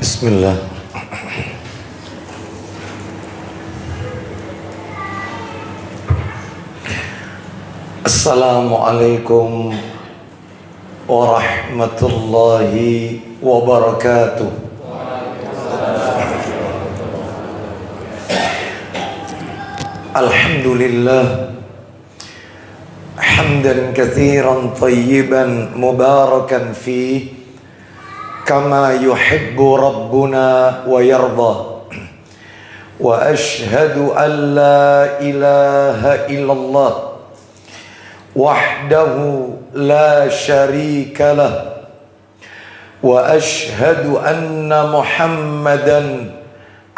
Bismillah. Assalamualaikum warahmatullahi wabarakatuh. Alhamdulillah hamdan katsiran tayyiban mubarakan fihi kama yuhibbu rabbuna wa yarda. Wa ashhadu an la ilaha illallah wahdahu la syarika lah, wa ashhadu anna muhammadan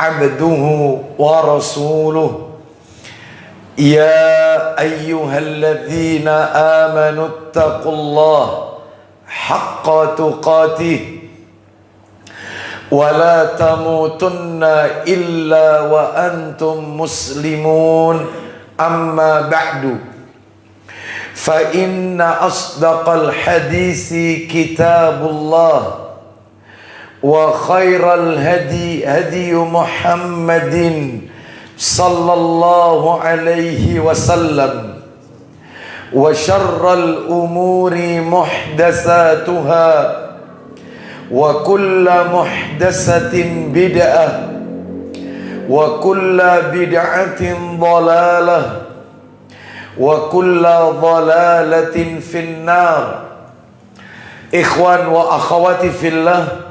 abduhu wa rasuluh. Ya ayyuhalladzina amanu ittaqullaha haqqa tuqatih ولا تموتن إلا وأنتم مسلمون أما بعد فإن أصدق الحديث كتاب الله وخير الهدي هدي محمد صلى الله عليه وسلم وشر الأمور محدثاتها وكل محدثة بدعة وكل بدعة ضلالة وكل ضلالة في النار. Ikhwan wa akhwati fillah,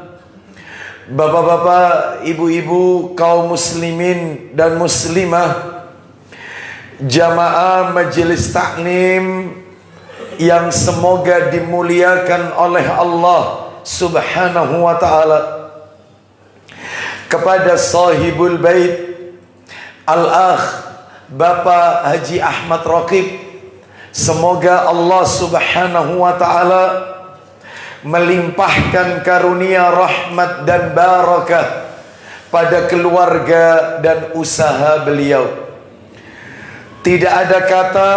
bapak-bapak, ibu-ibu, kaum muslimin dan muslimah, jamaah majelis taklim yang semoga dimuliakan oleh Allah Subhanahu wa ta'ala. Kepada sahibul bait al-akh Bapak Haji Ahmad Raqib, semoga Allah Subhanahu wa ta'ala melimpahkan karunia rahmat dan barakah pada keluarga dan usaha beliau. Tidak ada kata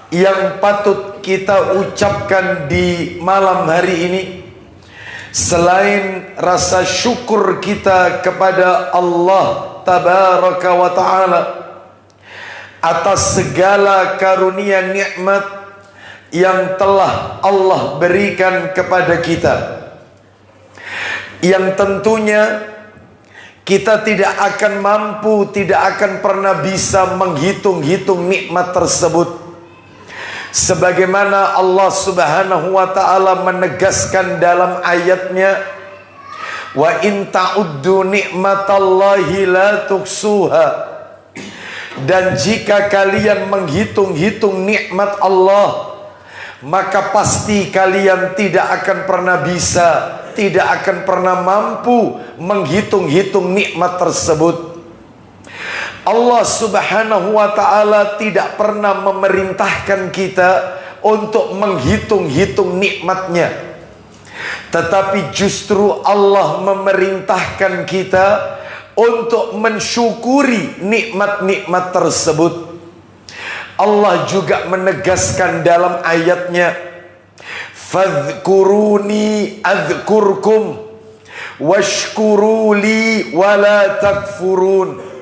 yang patut kita ucapkan di malam hari ini selain rasa syukur kita kepada Allah Tabaraka wa Ta'ala atas segala karunia nikmat yang telah Allah berikan kepada kita, yang tentunya kita tidak akan mampu, tidak akan pernah bisa menghitung-hitung nikmat tersebut. Sebagaimana Allah Subhanahu wa ta'ala menegaskan dalam ayatnya, wa in ta'uddu ni'matallahi la tuksuha, dan jika kalian menghitung-hitung nikmat Allah, maka pasti kalian tidak akan pernah bisa, tidak akan pernah mampu menghitung-hitung nikmat tersebut. Allah Subhanahu wa ta'ala tidak pernah memerintahkan kita untuk menghitung-hitung nikmatnya, tetapi justru Allah memerintahkan kita untuk mensyukuri nikmat-nikmat tersebut. Allah juga menegaskan dalam ayatnya, fadhkuruni adhkurkum washkuruli wala takfurun.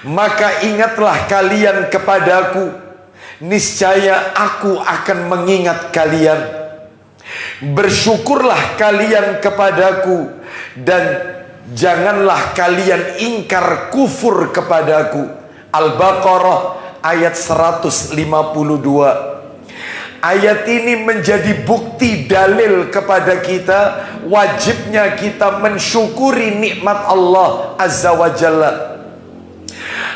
Maka ingatlah kalian kepadaku, niscaya aku akan mengingat kalian. Bersyukurlah kalian kepadaku, dan janganlah kalian ingkar kufur kepadaku. Al-Baqarah ayat 152. Ayat ini menjadi bukti dalil kepada kita wajibnya kita mensyukuri nikmat Allah Azza wa Jalla.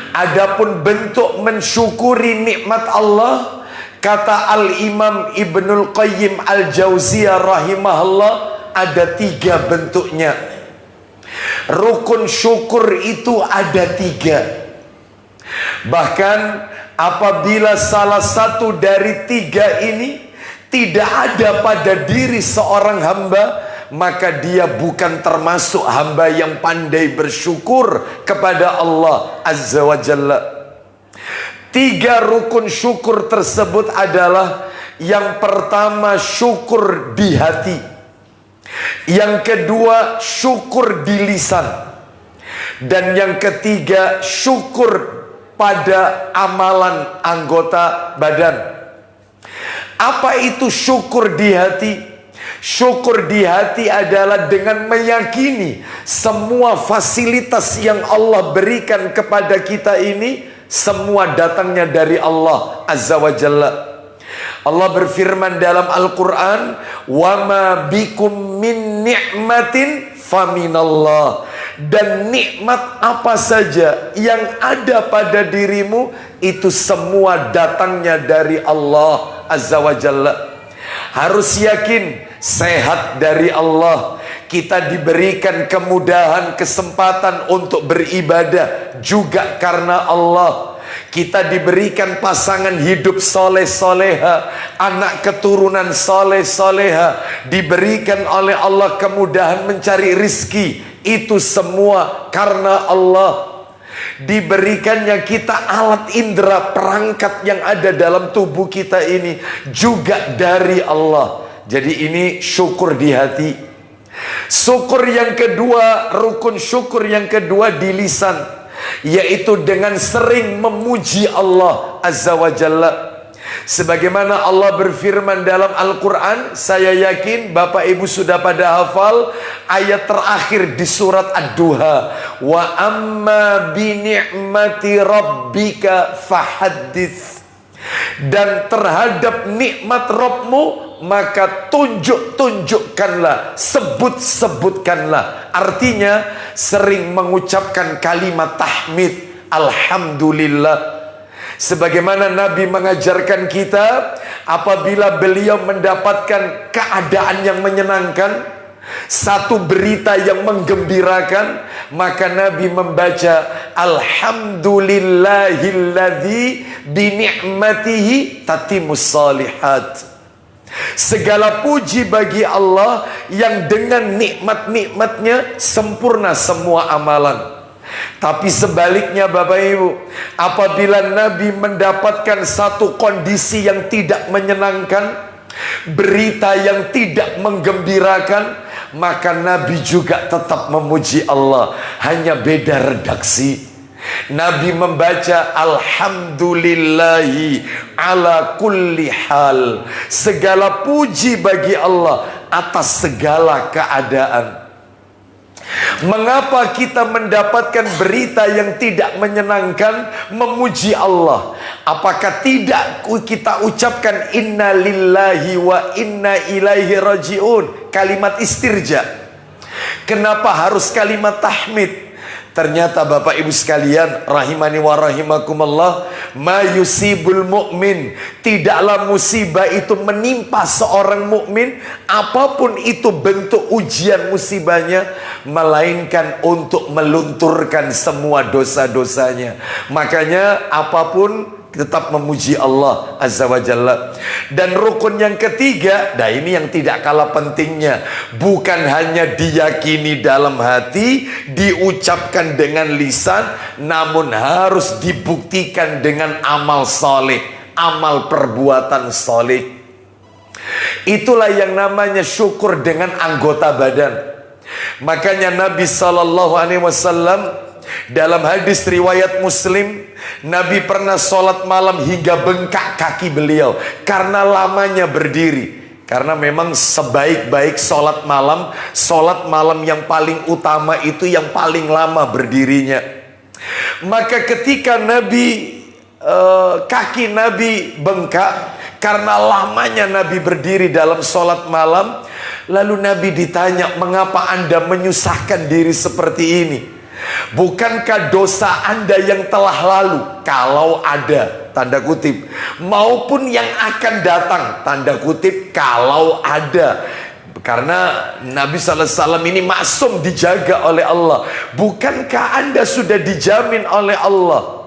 Adapun bentuk mensyukuri nikmat Allah, kata Al-Imam Ibnul Qayyim Al-Jauziyah rahimahullah, ada 3 bentuknya. Rukun syukur itu ada 3. Bahkan apabila salah satu dari 3 ini tidak ada pada diri seorang hamba, maka dia bukan termasuk hamba yang pandai bersyukur kepada Allah Azza wa Jalla. 3 rukun syukur tersebut adalah, yang pertama syukur di hati. Yang kedua, syukur di lisan. Dan yang ketiga, syukur pada amalan anggota badan. Apa itu syukur di hati? Syukur di hati adalah dengan meyakini semua fasilitas yang Allah berikan kepada kita ini semua datangnya dari Allah Azza wa Jalla. Allah berfirman dalam Al-Quran, "Wa ma bikum min ni'matin faminallah." Dan nikmat apa saja yang ada pada dirimu itu semua datangnya dari Allah Azza wa Jalla. Harus yakin sehat dari Allah. Kita diberikan kemudahan, kesempatan untuk beribadah juga karena Allah. Kita diberikan pasangan hidup soleh soleha, anak keturunan soleh soleha, diberikan oleh Allah kemudahan mencari rizki, itu semua karena Allah. Diberikannya kita alat indera perangkat yang ada dalam tubuh kita ini juga dari Allah. Jadi ini syukur di hati. Syukur yang kedua, rukun syukur yang kedua di lisan, yaitu dengan sering memuji Allah Azza wa Jalla. Sebagaimana Allah berfirman dalam Al-Quran, saya yakin Bapak Ibu sudah pada hafal ayat terakhir di surat Ad-Duha, wa amma bi ni'mati rabbika fahaddits. Dan terhadap nikmat Rabbmu maka tunjukkanlah, sebutkanlah. Artinya sering mengucapkan kalimat tahmid, alhamdulillah. Sebagaimana Nabi mengajarkan kita, apabila beliau mendapatkan keadaan yang menyenangkan, satu berita yang menggembirakan, maka Nabi membaca alhamdulillahilladzi bi ni'matihi tatimmus shalihat. Segala puji bagi Allah yang dengan nikmat-nikmatnya sempurna semua amalan. Tapi sebaliknya Bapak Ibu, apabila Nabi mendapatkan satu kondisi yang tidak menyenangkan, berita yang tidak menggembirakan, maka Nabi juga tetap memuji Allah, hanya beda redaksi. Nabi membaca alhamdulillahi ala kulli hal. Segala puji bagi Allah atas segala keadaan. Mengapa kita mendapatkan berita yang tidak menyenangkan memuji Allah? Apakah tidak kita ucapkan inna lillahi wa inna ilaihi raji'un, kalimat istirja? Kenapa harus kalimat tahmid? Ternyata Bapak Ibu sekalian rahimani wa rahimakumullah, ma yusibul mu'min, tidaklah musibah itu menimpa seorang mukmin, apapun itu bentuk ujian musibahnya, melainkan untuk melunturkan semua dosa-dosanya. Makanya apapun tetap memuji Allah Azza wa Jalla. Dan rukun yang ketiga, nah ini yang tidak kalah pentingnya, bukan hanya diyakini dalam hati, diucapkan dengan lisan, namun harus dibuktikan dengan amal soleh, amal perbuatan soleh. Itulah yang namanya syukur dengan anggota badan. Makanya Nabi SAW dalam hadis riwayat Muslim, Nabi pernah sholat malam hingga bengkak kaki beliau karena lamanya berdiri. Karena memang sebaik-baik sholat malam yang paling utama itu yang paling lama berdirinya. Maka ketika kaki Nabi bengkak karena lamanya Nabi berdiri dalam sholat malam, lalu Nabi ditanya, mengapa Anda menyusahkan diri seperti ini? Bukankah dosa Anda yang telah lalu, kalau ada, tanda kutip, maupun yang akan datang, tanda kutip, kalau ada? Karena Nabi SAW ini maksum, dijaga oleh Allah. Bukankah Anda sudah dijamin oleh Allah?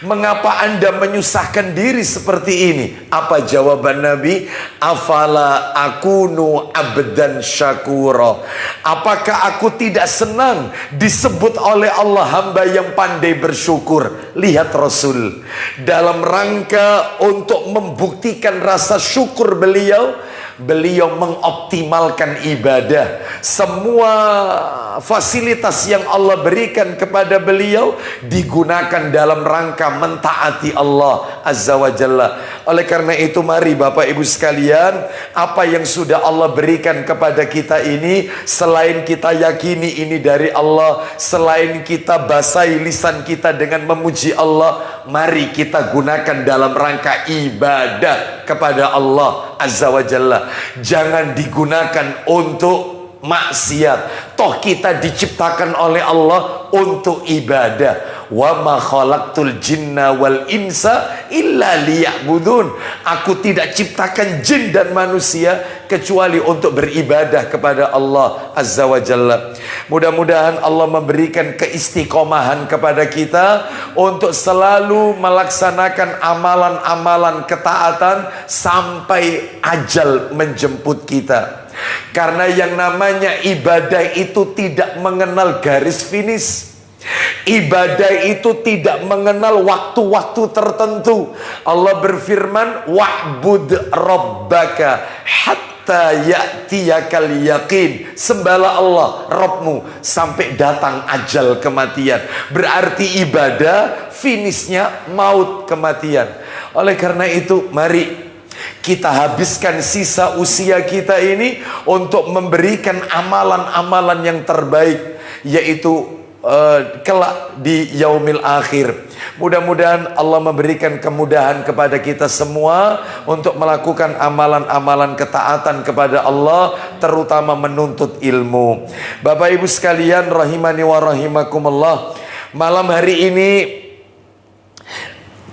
Mengapa Anda menyusahkan diri seperti ini? Apa jawaban Nabi? Afala akunu abdan syakura. Apakah aku tidak senang disebut oleh Allah hamba yang pandai bersyukur? Lihat Rasul, dalam rangka untuk membuktikan rasa syukur beliau, beliau mengoptimalkan ibadah. Semua fasilitas yang Allah berikan kepada beliau digunakan dalam rangka mentaati Allah Azza wa Jalla. Oleh karena itu mari Bapak Ibu sekalian, apa yang sudah Allah berikan kepada kita ini, selain kita yakini ini dari Allah, selain kita basahi lisan kita dengan memuji Allah, mari kita gunakan dalam rangka ibadah kepada Allah Azza wa Jalla. Jangan digunakan untuk maksiat. Toh kita diciptakan oleh Allah untuk ibadah. Wa ma khalaqtul jinna wal insa illa liya'budun. Aku tidak ciptakan jin dan manusia kecuali untuk beribadah kepada Allah Azza wa Jalla. Mudah-mudahan Allah memberikan keistiqomahan kepada kita untuk selalu melaksanakan amalan-amalan ketaatan sampai ajal menjemput kita. Karena yang namanya ibadah itu tidak mengenal garis finish. Ibadah itu tidak mengenal waktu-waktu tertentu. Allah berfirman, wa'bud rabbaka hatta ya'tiyakal yaqin. Sembahlah Allah Rabbmu sampai datang ajal kematian. Berarti ibadah finishnya maut, kematian. Oleh karena itu mari kita habiskan sisa usia kita ini untuk memberikan amalan-amalan yang terbaik, yaitu kelak di yaumil akhir. Mudah-mudahan Allah memberikan kemudahan kepada kita semua untuk melakukan amalan-amalan ketaatan kepada Allah, terutama menuntut ilmu. Bapak Ibu sekalian rahimani wa rahimakumullah, malam hari ini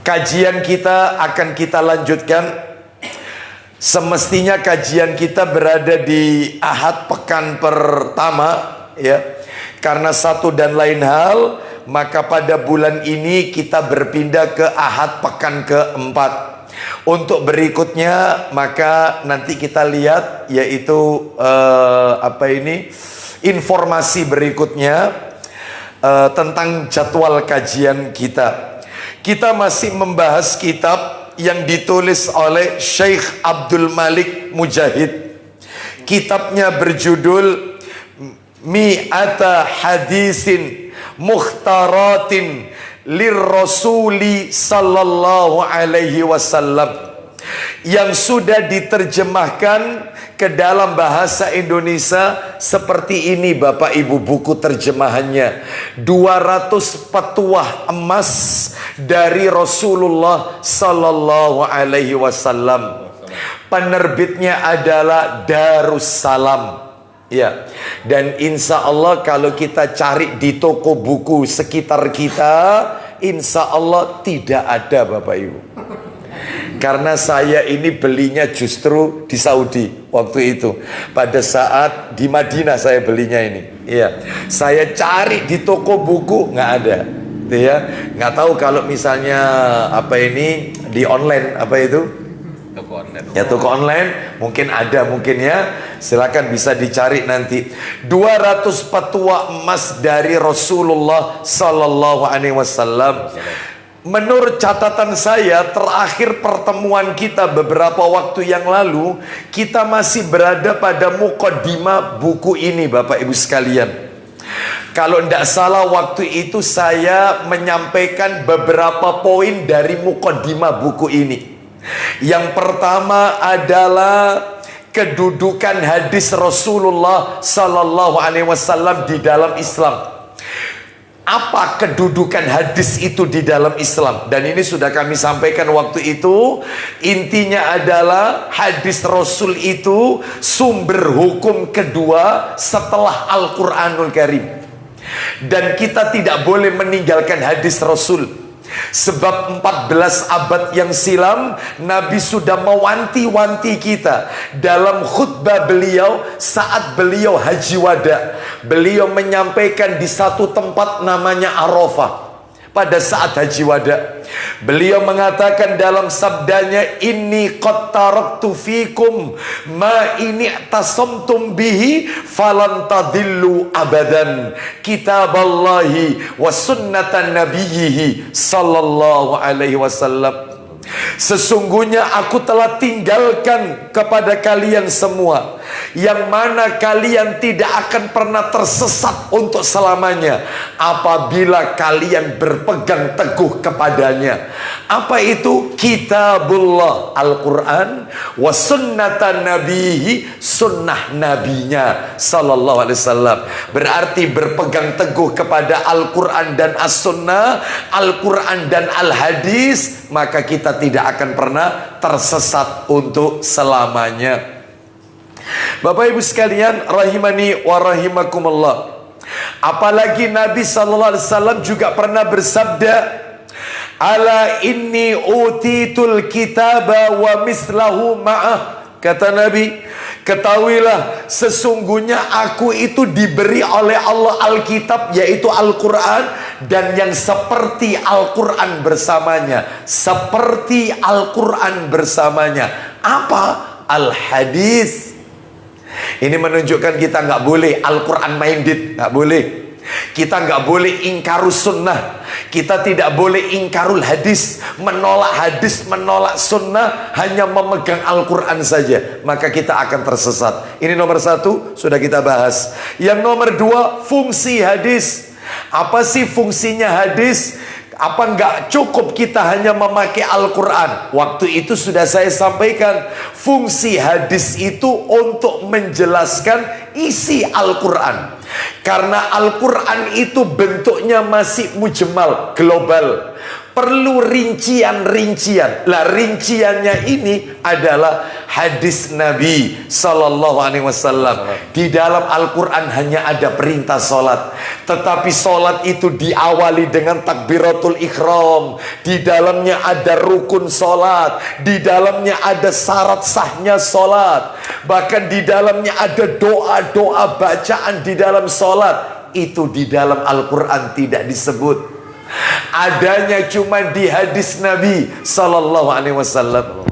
kajian kita akan kita lanjutkan. Semestinya kajian kita berada di Ahad pekan pertama, ya. Karena satu dan lain hal, maka pada bulan ini kita berpindah ke Ahad pekan keempat. Untuk berikutnya, maka nanti kita lihat, yaitu informasi berikutnya tentang jadwal kajian kita. Kita masih membahas kitab yang ditulis oleh Syekh Abdul Malik Mujahid. Kitabnya berjudul Mi'ata Hadisin Mukhtaratin Lirrasuli Sallallahu Alaihi Wasallam, yang sudah diterjemahkan ke dalam bahasa Indonesia seperti ini Bapak Ibu buku terjemahannya. 200 petuah emas dari Rasulullah Sallallahu Alaihi Wasallam. Penerbitnya adalah Darussalam. Ya, dan insya Allah kalau kita cari di toko buku sekitar kita, insya Allah tidak ada Bapak Ibu. Karena saya ini belinya justru di Saudi waktu itu. Pada saat di Madinah saya belinya ini. Iya, saya cari di toko buku nggak ada. Ya, nggak tahu kalau misalnya di online itu. Toko online. Ya, toko online mungkin ada, mungkin ya. Silakan bisa dicari nanti. 200 petua emas dari Rasulullah Sallallahu Alaihi Wasallam. Menurut catatan saya, terakhir pertemuan kita beberapa waktu yang lalu, kita masih berada pada muqaddimah buku ini Bapak Ibu sekalian. Kalau tidak salah waktu itu saya menyampaikan beberapa poin dari muqaddimah buku ini. Yang pertama adalah kedudukan hadis Rasulullah Sallallahu Alaihi Wasallam di dalam Islam. Apa kedudukan hadis itu di dalam Islam? Dan ini sudah kami sampaikan waktu itu. Intinya adalah hadis Rasul itu sumber hukum kedua setelah Al-Quranul Karim. Dan kita tidak boleh meninggalkan hadis Rasul. Sebab 14 abad yang silam Nabi sudah mewanti-wanti kita dalam khutbah beliau saat beliau haji wada. Beliau menyampaikan di satu tempat namanya Arafah. Pada saat haji wada, beliau mengatakan dalam sabdanya, inni qad taraktu fikum ma ini tasamtum bihi falan tadillu abadan, kitaballahi wa sunnatan nabiyhi sallallahu alaihi wasallam. Sesungguhnya aku telah tinggalkan kepada kalian semua, yang mana kalian tidak akan pernah tersesat untuk selamanya apabila kalian berpegang teguh kepadanya. Apa itu? Kitabullah, Al-Quran, wa sunnatan nabihi, sunnah nabinya sallallahu alaihi wasallam. Berarti berpegang teguh kepada Al-Quran dan As-Sunnah, Al-Quran dan Al-Hadis, maka kita tidak akan pernah tersesat untuk selamanya. Bapak Ibu sekalian rahimani wa rahimakumullah. Apalagi Nabi sallallahu alaihi wasallam juga pernah bersabda, ala inni utitul kitaba wa mislahu ma'ah. Kata Nabi, ketahuilah sesungguhnya aku itu diberi oleh Allah Alkitab, yaitu Al-Quran, dan yang seperti Al-Quran bersamanya. Seperti Al-Quran bersamanya. Apa? Al-Hadis. Ini menunjukkan kita nggak boleh Al-Quran minded, nggak boleh. Kita nggak boleh ingkarus sunnah. Kita tidak boleh ingkarul hadis, menolak hadis, menolak sunnah, hanya memegang Al-Quran saja, maka kita akan tersesat. Ini nomor satu, sudah kita bahas. Yang nomor dua, fungsi hadis. Apa sih fungsinya hadis? Apa nggak cukup kita hanya memakai Al-Quran? Waktu itu sudah saya sampaikan, fungsi hadis itu untuk menjelaskan isi Al-Quran. Karena Al-Quran itu bentuknya masih mujmal, global, perlu rincian-rincian. Lah rinciannya ini adalah hadis Nabi sallallahu alaihi wasallam. Di dalam Al-Quran hanya ada perintah solat, tetapi solat itu diawali dengan takbiratul ikhram. Di dalamnya ada rukun solat, di dalamnya ada syarat sahnya solat, bahkan di dalamnya ada doa-doa bacaan di dalam solat. Itu di dalam Al-Quran tidak disebut. Adanya cuma di hadis Nabi sallallahu alaihi wasallam.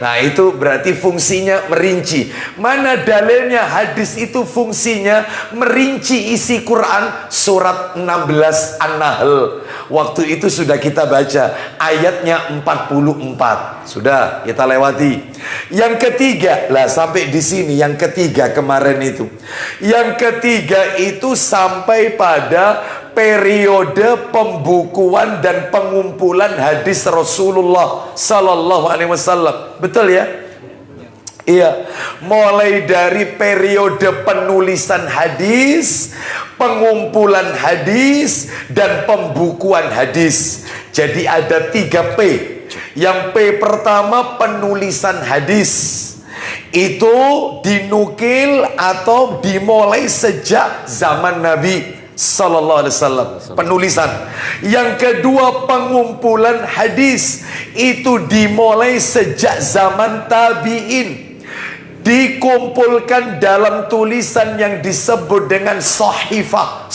Nah, itu berarti fungsinya merinci. Mana dalilnya hadis itu fungsinya merinci isi Quran? Surat 16 An-Nahl. Waktu itu sudah kita baca ayatnya 44. Sudah kita lewati. Yang ketiga, lah sampai di sini yang ketiga kemarin itu. Yang ketiga itu sampai pada periode pembukuan dan pengumpulan hadis Rasulullah sallallahu alaihi wasallam. Betul ya? Iya. Mulai dari periode penulisan hadis, pengumpulan hadis, dan pembukuan hadis. Jadi ada 3 P. Yang P pertama penulisan hadis. Itu dinukil atau dimulai sejak zaman Nabi sallallahu alaihi wasallam, penulisan. Yang kedua pengumpulan hadis, itu dimulai sejak zaman tabi'in, dikumpulkan dalam tulisan yang disebut dengan sahifah.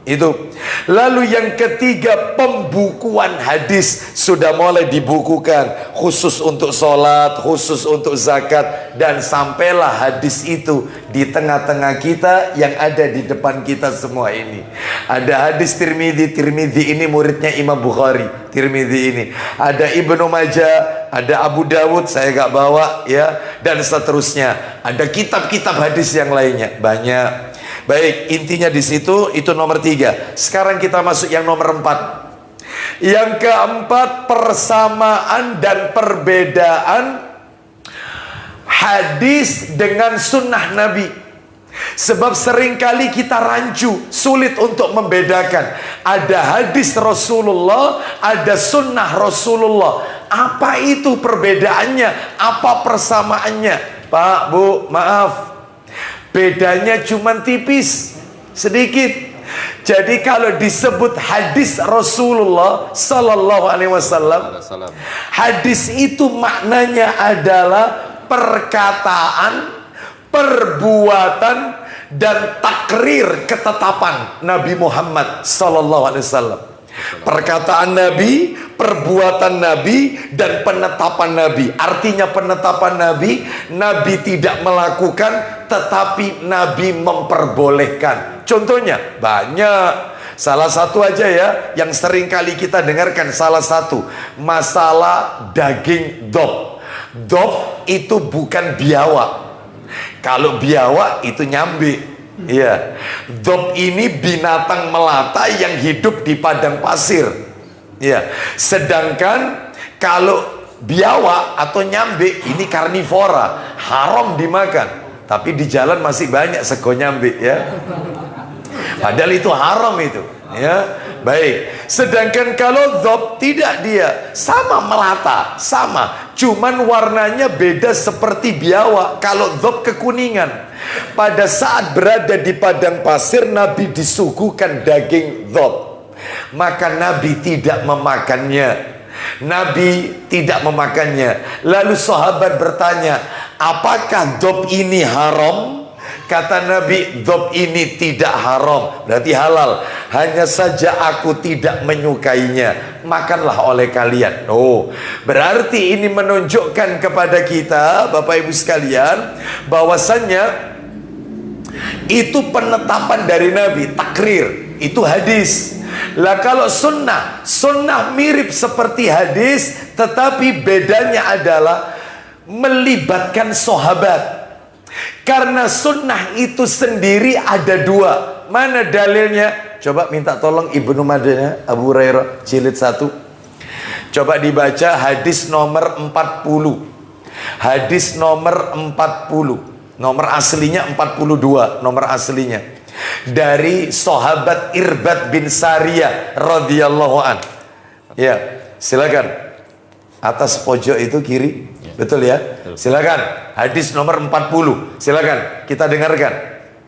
Itu. Lalu yang ketiga pembukuan hadis, sudah mulai dibukukan khusus untuk sholat, khusus untuk zakat, dan sampailah hadis itu di tengah-tengah kita yang ada di depan kita semua ini. Ada hadis Tirmidzi ini muridnya Imam Bukhari. Tirmidzi ini ada Ibnu Majah, ada Abu Dawud, saya gak bawa ya, dan seterusnya. Ada kitab-kitab hadis yang lainnya, banyak. Baik, intinya di situ itu nomor 3. Sekarang kita masuk yang nomor 4. Yang keempat, persamaan dan perbedaan hadis dengan sunnah Nabi. Sebab seringkali kita rancu, sulit untuk membedakan. Ada hadis Rasulullah, ada sunnah Rasulullah. Apa itu perbedaannya? Apa persamaannya? Pak, Bu, maaf, bedanya cuma tipis, sedikit. Jadi kalau disebut hadis Rasulullah sallallahu alaihi wasallam, hadis itu maknanya adalah perkataan, perbuatan, dan takrir ketetapan Nabi Muhammad sallallahu alaihi wasallam. Perkataan Nabi, perbuatan Nabi, dan penetapan Nabi. Artinya penetapan Nabi, Nabi tidak melakukan, tetapi Nabi memperbolehkan. Contohnya banyak. Salah satu aja ya, yang sering kali kita dengarkan, salah satu masalah daging dob. Dob itu bukan biawak. Kalau biawak itu nyambi. Iya. Dob ini binatang melata yang hidup di padang pasir. Iya. Sedangkan kalau biawak atau nyambe ini karnivora, haram dimakan. Tapi di jalan masih banyak sego nyambe ya. Padahal itu haram itu, ya. Baik. Sedangkan kalau dhob tidak, dia sama melata, sama, cuman warnanya beda seperti biawak. Kalau dhob kekuningan. Pada saat berada di padang pasir, Nabi disuguhkan daging dhob, maka Nabi tidak memakannya. Nabi tidak memakannya. Lalu sahabat bertanya, apakah dhob ini haram? Kata Nabi, dhob ini tidak haram, berarti halal. Hanya saja aku tidak menyukainya. Makanlah oleh kalian. Oh, berarti ini menunjukkan kepada kita, Bapak Ibu sekalian, bahwasannya itu penetapan dari Nabi, takrir, itu hadis. Lah kalau sunnah, sunnah mirip seperti hadis, tetapi bedanya adalah melibatkan sahabat. Karena sunnah itu sendiri ada dua. Mana dalilnya? Coba minta tolong Ibnu Madanya, Abu Hurairah jilid 1. Coba dibaca hadis nomor 40. Hadis nomor 40. Nomor aslinya 42, nomor aslinya. Dari sahabat Irbad bin Sariyah radhiyallahu an. Ya, silakan. Atas pojok itu kiri. Betul ya? Silakan. Hadis nomor 40. Silakan kita dengarkan.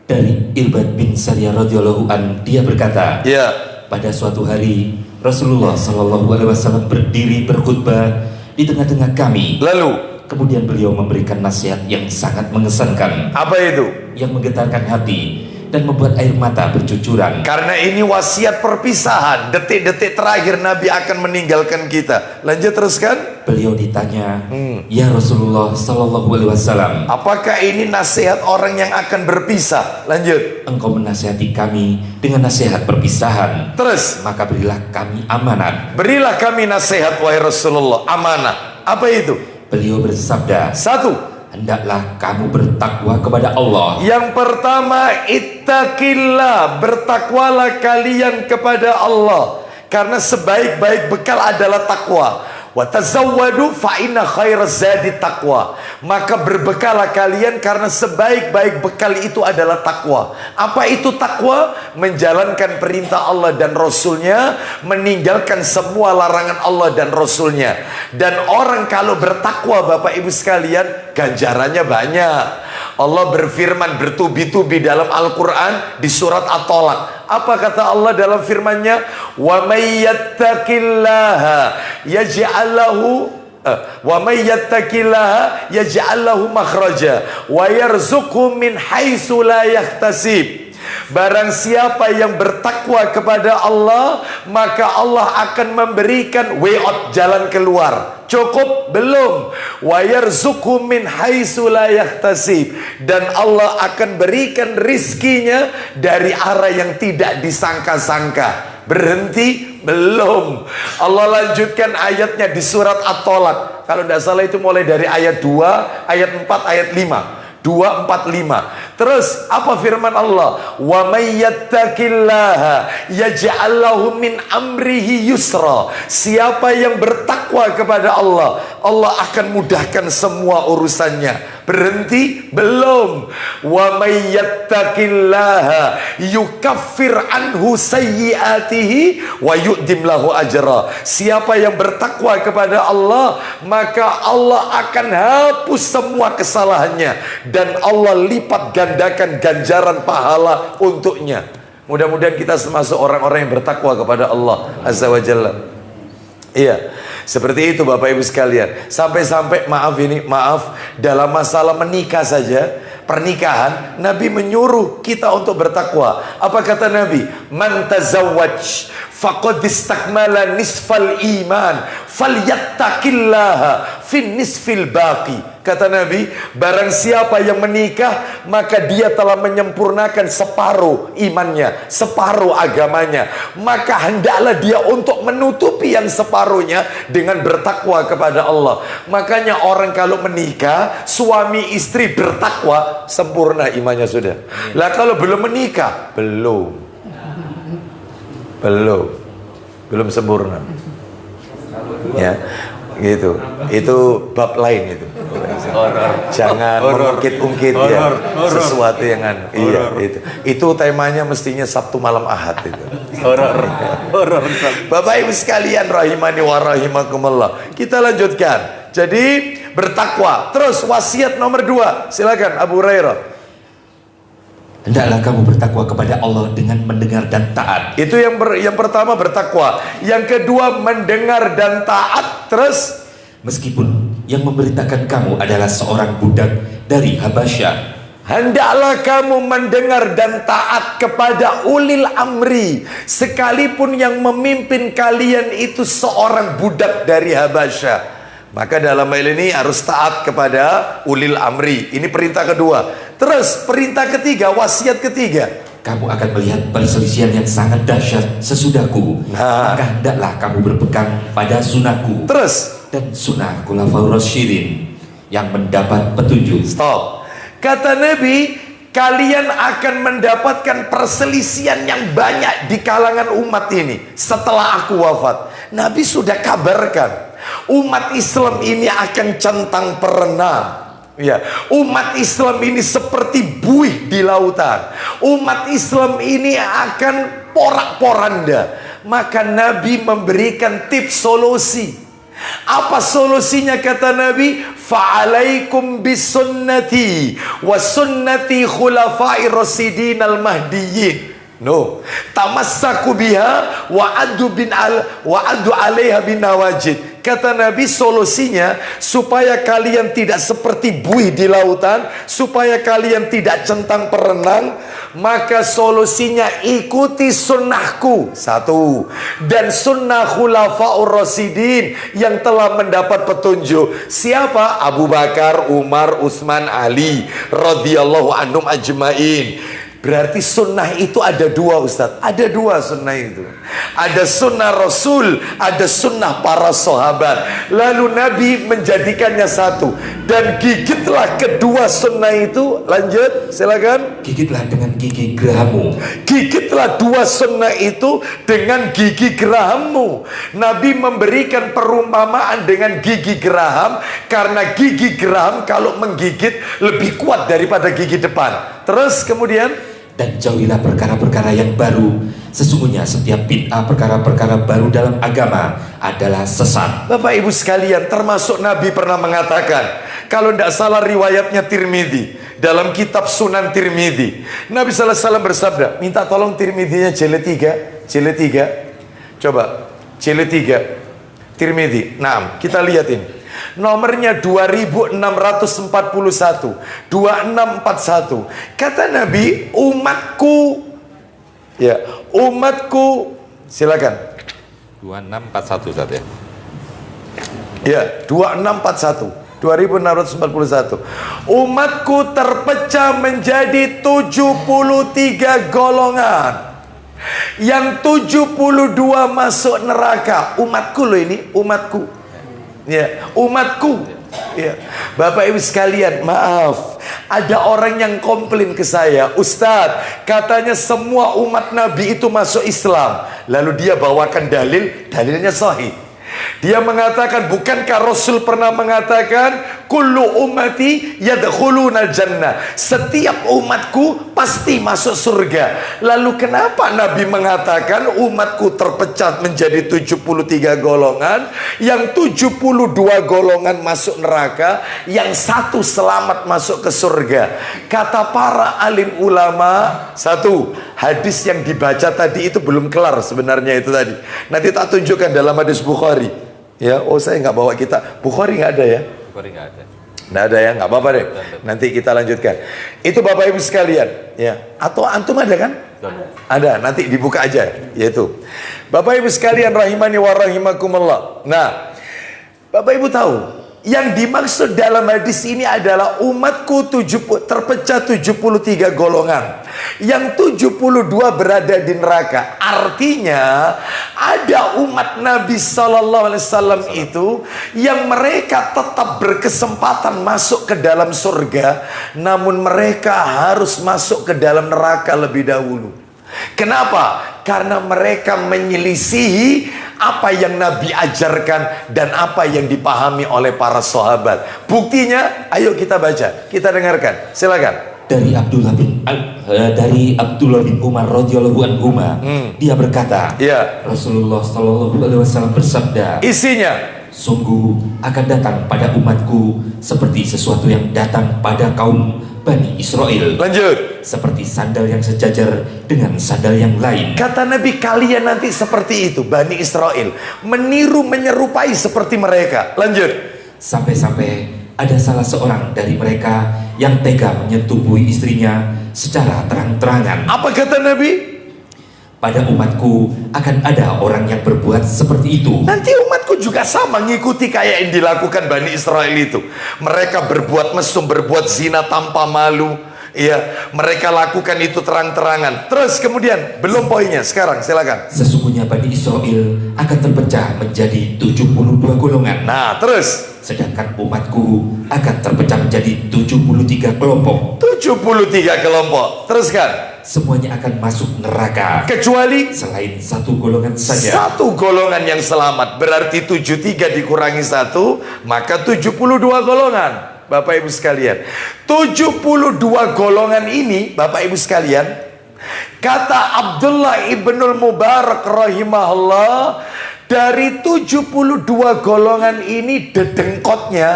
Dari Irbad bin Sariyah radhiyallahu an, dia berkata, ya, pada suatu hari Rasulullah sallallahu alaihi wasallam berdiri berkhutbah di tengah-tengah kami. Lalu kemudian beliau memberikan nasihat yang sangat mengesankan. Apa itu? Yang menggetarkan hati dan membuat air mata bercucuran. Karena ini wasiat perpisahan. Detik-detik terakhir Nabi akan meninggalkan kita. Lanjut teruskan. Beliau ditanya, ya Rasulullah sallallahu alaihi wasallam, apakah ini nasihat orang yang akan berpisah? Lanjut. Engkau menasihati kami dengan nasihat perpisahan. Terus, maka berilah kami amanat. Berilah kami nasihat wahai Rasulullah, amanah. Apa itu? Beliau bersabda, 1, hendaklah kamu bertakwa kepada Allah. Yang pertama, ittaqillah, bertakwalah kalian kepada Allah. Karena sebaik-baik bekal adalah takwa. Wa tazawwadu fa inna khairaz zadi taqwa. Maka berbekalah kalian karena sebaik-baik bekal itu adalah takwa. Apa itu takwa? Menjalankan perintah Allah dan Rasulnya, meninggalkan semua larangan Allah dan Rasulnya. Dan orang kalau bertakwa, Bapak Ibu sekalian, ganjarannya banyak. Allah berfirman bertubi-tubi dalam Al-Quran di surat At-Tolak. Apa kata Allah dalam firman-Nya? Wa may yattaqillaha yaj'al lahu wa may yattaqillaha yaj'al lahu makhraja wa yarzuqhu min haitsu la yahtasib. Barang siapa yang bertakwa kepada Allah, maka Allah akan memberikan way out, jalan keluar. Cukup? Belum. Wa yarzuqhu min haitsu la yahtasib. Dan Allah akan berikan rizkinya dari arah yang tidak disangka-sangka. Berhenti? Belum. Allah lanjutkan ayatnya di surat At-Tolak. Kalau tidak salah itu mulai dari ayat 2, ayat 4, ayat 5. 2, 4, 5. Terus apa firman Allah? Wa may yattaqillaha yaj'al lahu min amrihi yusra. Siapa yang bertakwa kepada Allah, Allah akan mudahkan semua urusannya. Berhenti? Belum. Wa may yattaqillaha yukaffir anhu sayyiatihi wa yu'dim lahu ajra. Siapa yang bertakwa kepada Allah, maka Allah akan hapus semua kesalahannya dan Allah lipat gandakan ganjaran pahala untuknya. Mudah-mudahan kita termasuk orang-orang yang bertakwa kepada Allah Azza wa Jalla. Iya, seperti itu Bapak Ibu sekalian. Sampai-sampai maaf dalam masalah menikah saja, pernikahan, Nabi menyuruh kita untuk bertakwa. Apa kata Nabi? Man tazawwaj faqad istakmala nisfal iman falyattaqillaha fin nisfil baqi. Kata Nabi, barang siapa yang menikah, maka dia telah menyempurnakan separuh imannya, separuh agamanya. Maka hendaklah dia untuk menutupi yang separuhnya dengan bertakwa kepada Allah. Makanya orang kalau menikah, suami istri bertakwa, sempurna imannya sudah. Lah kalau belum menikah, belum sempurna. Ya, gitu. Itu bab lain itu. Jangan mengungkit-ungkit ya sesuatu yang iya itu temanya mestinya Sabtu malam Ahad itu. Bapak Ibu sekalian rahimani wa rahimakumullah. Kita lanjutkan. Jadi bertakwa. Terus wasiat nomor 2. Silakan Abu Hurairah. Hendaklah kamu bertakwa kepada Allah dengan mendengar dan taat. Itu yang pertama bertakwa. Yang kedua mendengar dan taat. Terus meskipun yang memberitakan kamu adalah seorang budak dari Habasyah, hendaklah kamu mendengar dan taat kepada ulil amri, sekalipun yang memimpin kalian itu seorang budak dari Habasyah. Maka dalam hal ini harus taat kepada ulil amri. Ini perintah kedua. Terus perintah ketiga, wasiat ketiga. Kamu akan melihat perselisihan yang sangat dahsyat sesudahku. Maka hendaklah kamu berpegang pada sunahku. Terus dan sunnah khulafaur rasyidin yang mendapat petunjuk. Stop. Kata Nabi, kalian akan mendapatkan perselisihan yang banyak di kalangan umat ini setelah aku wafat. Nabi sudah kabarkan, umat Islam ini akan centang perenang. Ya, umat Islam ini seperti buih di lautan. Umat Islam ini akan porak-poranda. Maka Nabi memberikan tips solusi. Apa solusinya kata Nabi? Fa'alaikum bisunnati wa sunnati khulafai rasidin al-mahdiyyin. Tamassaku biha wa adu alaiha bin nawajid. Kata Nabi, solusinya supaya kalian tidak seperti buih di lautan, supaya kalian tidak centang perenang, maka solusinya ikuti sunnahku. 1. Dan sunnah khulafaur rasidin yang telah mendapat petunjuk. Siapa? Abu Bakar, Umar, Utsman, Ali radhiyallahu anhum ajmain. Berarti sunnah itu ada 2, Ustaz. Ada 2 sunnah itu. Ada sunnah Rasul, ada sunnah para sahabat. Lalu Nabi menjadikannya 1. Dan gigitlah kedua sunnah itu. Lanjut, silakan. Gigitlah dengan gigi gerahammu. Gigitlah 2 sunnah itu dengan gigi gerahammu. Nabi memberikan perumpamaan dengan gigi geraham, karena gigi geraham kalau menggigit lebih kuat daripada gigi depan. Terus kemudian, dan jauhilah perkara-perkara yang baru. Sesungguhnya setiap bid'ah, perkara-perkara baru dalam agama adalah sesat. Bapak Ibu sekalian, termasuk Nabi pernah mengatakan, kalau tidak salah riwayatnya Tirmidzi, dalam kitab Sunan Tirmidzi, Nabi SAW bersabda, minta tolong Tirmidzinya jilid 3. Coba jilid 3 Tirmidzi. Nah, kita lihat ini. Nomornya 2641 2641. Kata Nabi, umatku, ya, umatku, silakan. 2641 Ustaz ya. Ya, 2641 2641. Umatku terpecah menjadi 73 golongan. Yang 72 masuk neraka. Umatku loh ini, umatku. Ya, umatku. Ya. Bapak Ibu sekalian, maaf, ada orang yang komplain ke saya, Ustadz, katanya semua umat Nabi itu masuk Islam. Lalu dia bawakan dalilnya sahih. Dia mengatakan, bukankah Rasul pernah mengatakan, kullu ummati yadkhulunal jannah, setiap umatku pasti masuk surga. Lalu kenapa Nabi mengatakan umatku terpecah menjadi 73 golongan, yang 72 golongan masuk neraka, yang 1 selamat masuk ke surga? Kata para alim ulama, 1, hadis yang dibaca tadi itu belum kelar sebenarnya itu tadi. Nanti tak tunjukkan dalam hadis Bukhari. Ya, oh saya nggak bawa kitab Bukhari, nggak ada ya? Bukhari nggak ada. Nggak ada ya, nggak apa-apa deh. Nanti kita lanjutkan. Itu Bapak Ibu sekalian, ya. Atau antum ada kan? Ada. Nanti dibuka aja, yaitu. Bapak Ibu sekalian rahimani wa rahimakumullah. Nah, Bapak Ibu tahu, Yang dimaksud dalam hadis ini adalah umatku terpecah 73 golongan. Yang 72 berada di neraka. Artinya ada umat Nabi SAW itu yang mereka tetap berkesempatan masuk ke dalam surga, namun mereka harus masuk ke dalam neraka lebih dahulu. Kenapa? Karena mereka menyelisihi apa yang Nabi ajarkan dan apa yang dipahami oleh para sahabat. Buktinya, ayo kita baca, kita dengarkan. Silakan. Dari Abdullah bin Umar radhiyallahu anhuma, dia berkata, Ya. Rasulullah sallallahu alaihi wasallam bersabda, Isinya, sungguh akan datang pada umatku seperti sesuatu yang datang pada kaum Bani Israel, lanjut. seperti sandal yang sejajar dengan sandal yang lain. Kata Nabi, kalian nanti seperti itu, Bani Israel, meniru menyerupai seperti mereka. Lanjut. Sampai-sampai ada salah seorang dari mereka yang tega menyetubuhi istrinya secara terang-terangan. Apa kata Nabi? Pada umatku akan ada orang yang berbuat seperti itu. Nanti umatku juga sama, ngikuti kayak yang dilakukan Bani Israel itu. Mereka berbuat mesum, berbuat zina tanpa malu. Iya, mereka lakukan itu terang-terangan. Terus kemudian, belum poinnya, sekarang silakan. Sesungguhnya Bani Israel akan terpecah menjadi 72 golongan. Nah, terus Sedangkan umatku akan terpecah menjadi 73 kelompok. 73 kelompok. Teruskan. Semuanya akan masuk neraka Kecuali selain satu golongan saja. satu golongan yang selamat. Berarti 73 dikurangi 1, maka 72 golongan. Bapak Ibu sekalian, 72 golongan ini, Bapak Ibu sekalian, kata Abdullah ibnul Mubarak rahimahullah, dari 72 golongan ini dedengkotnya,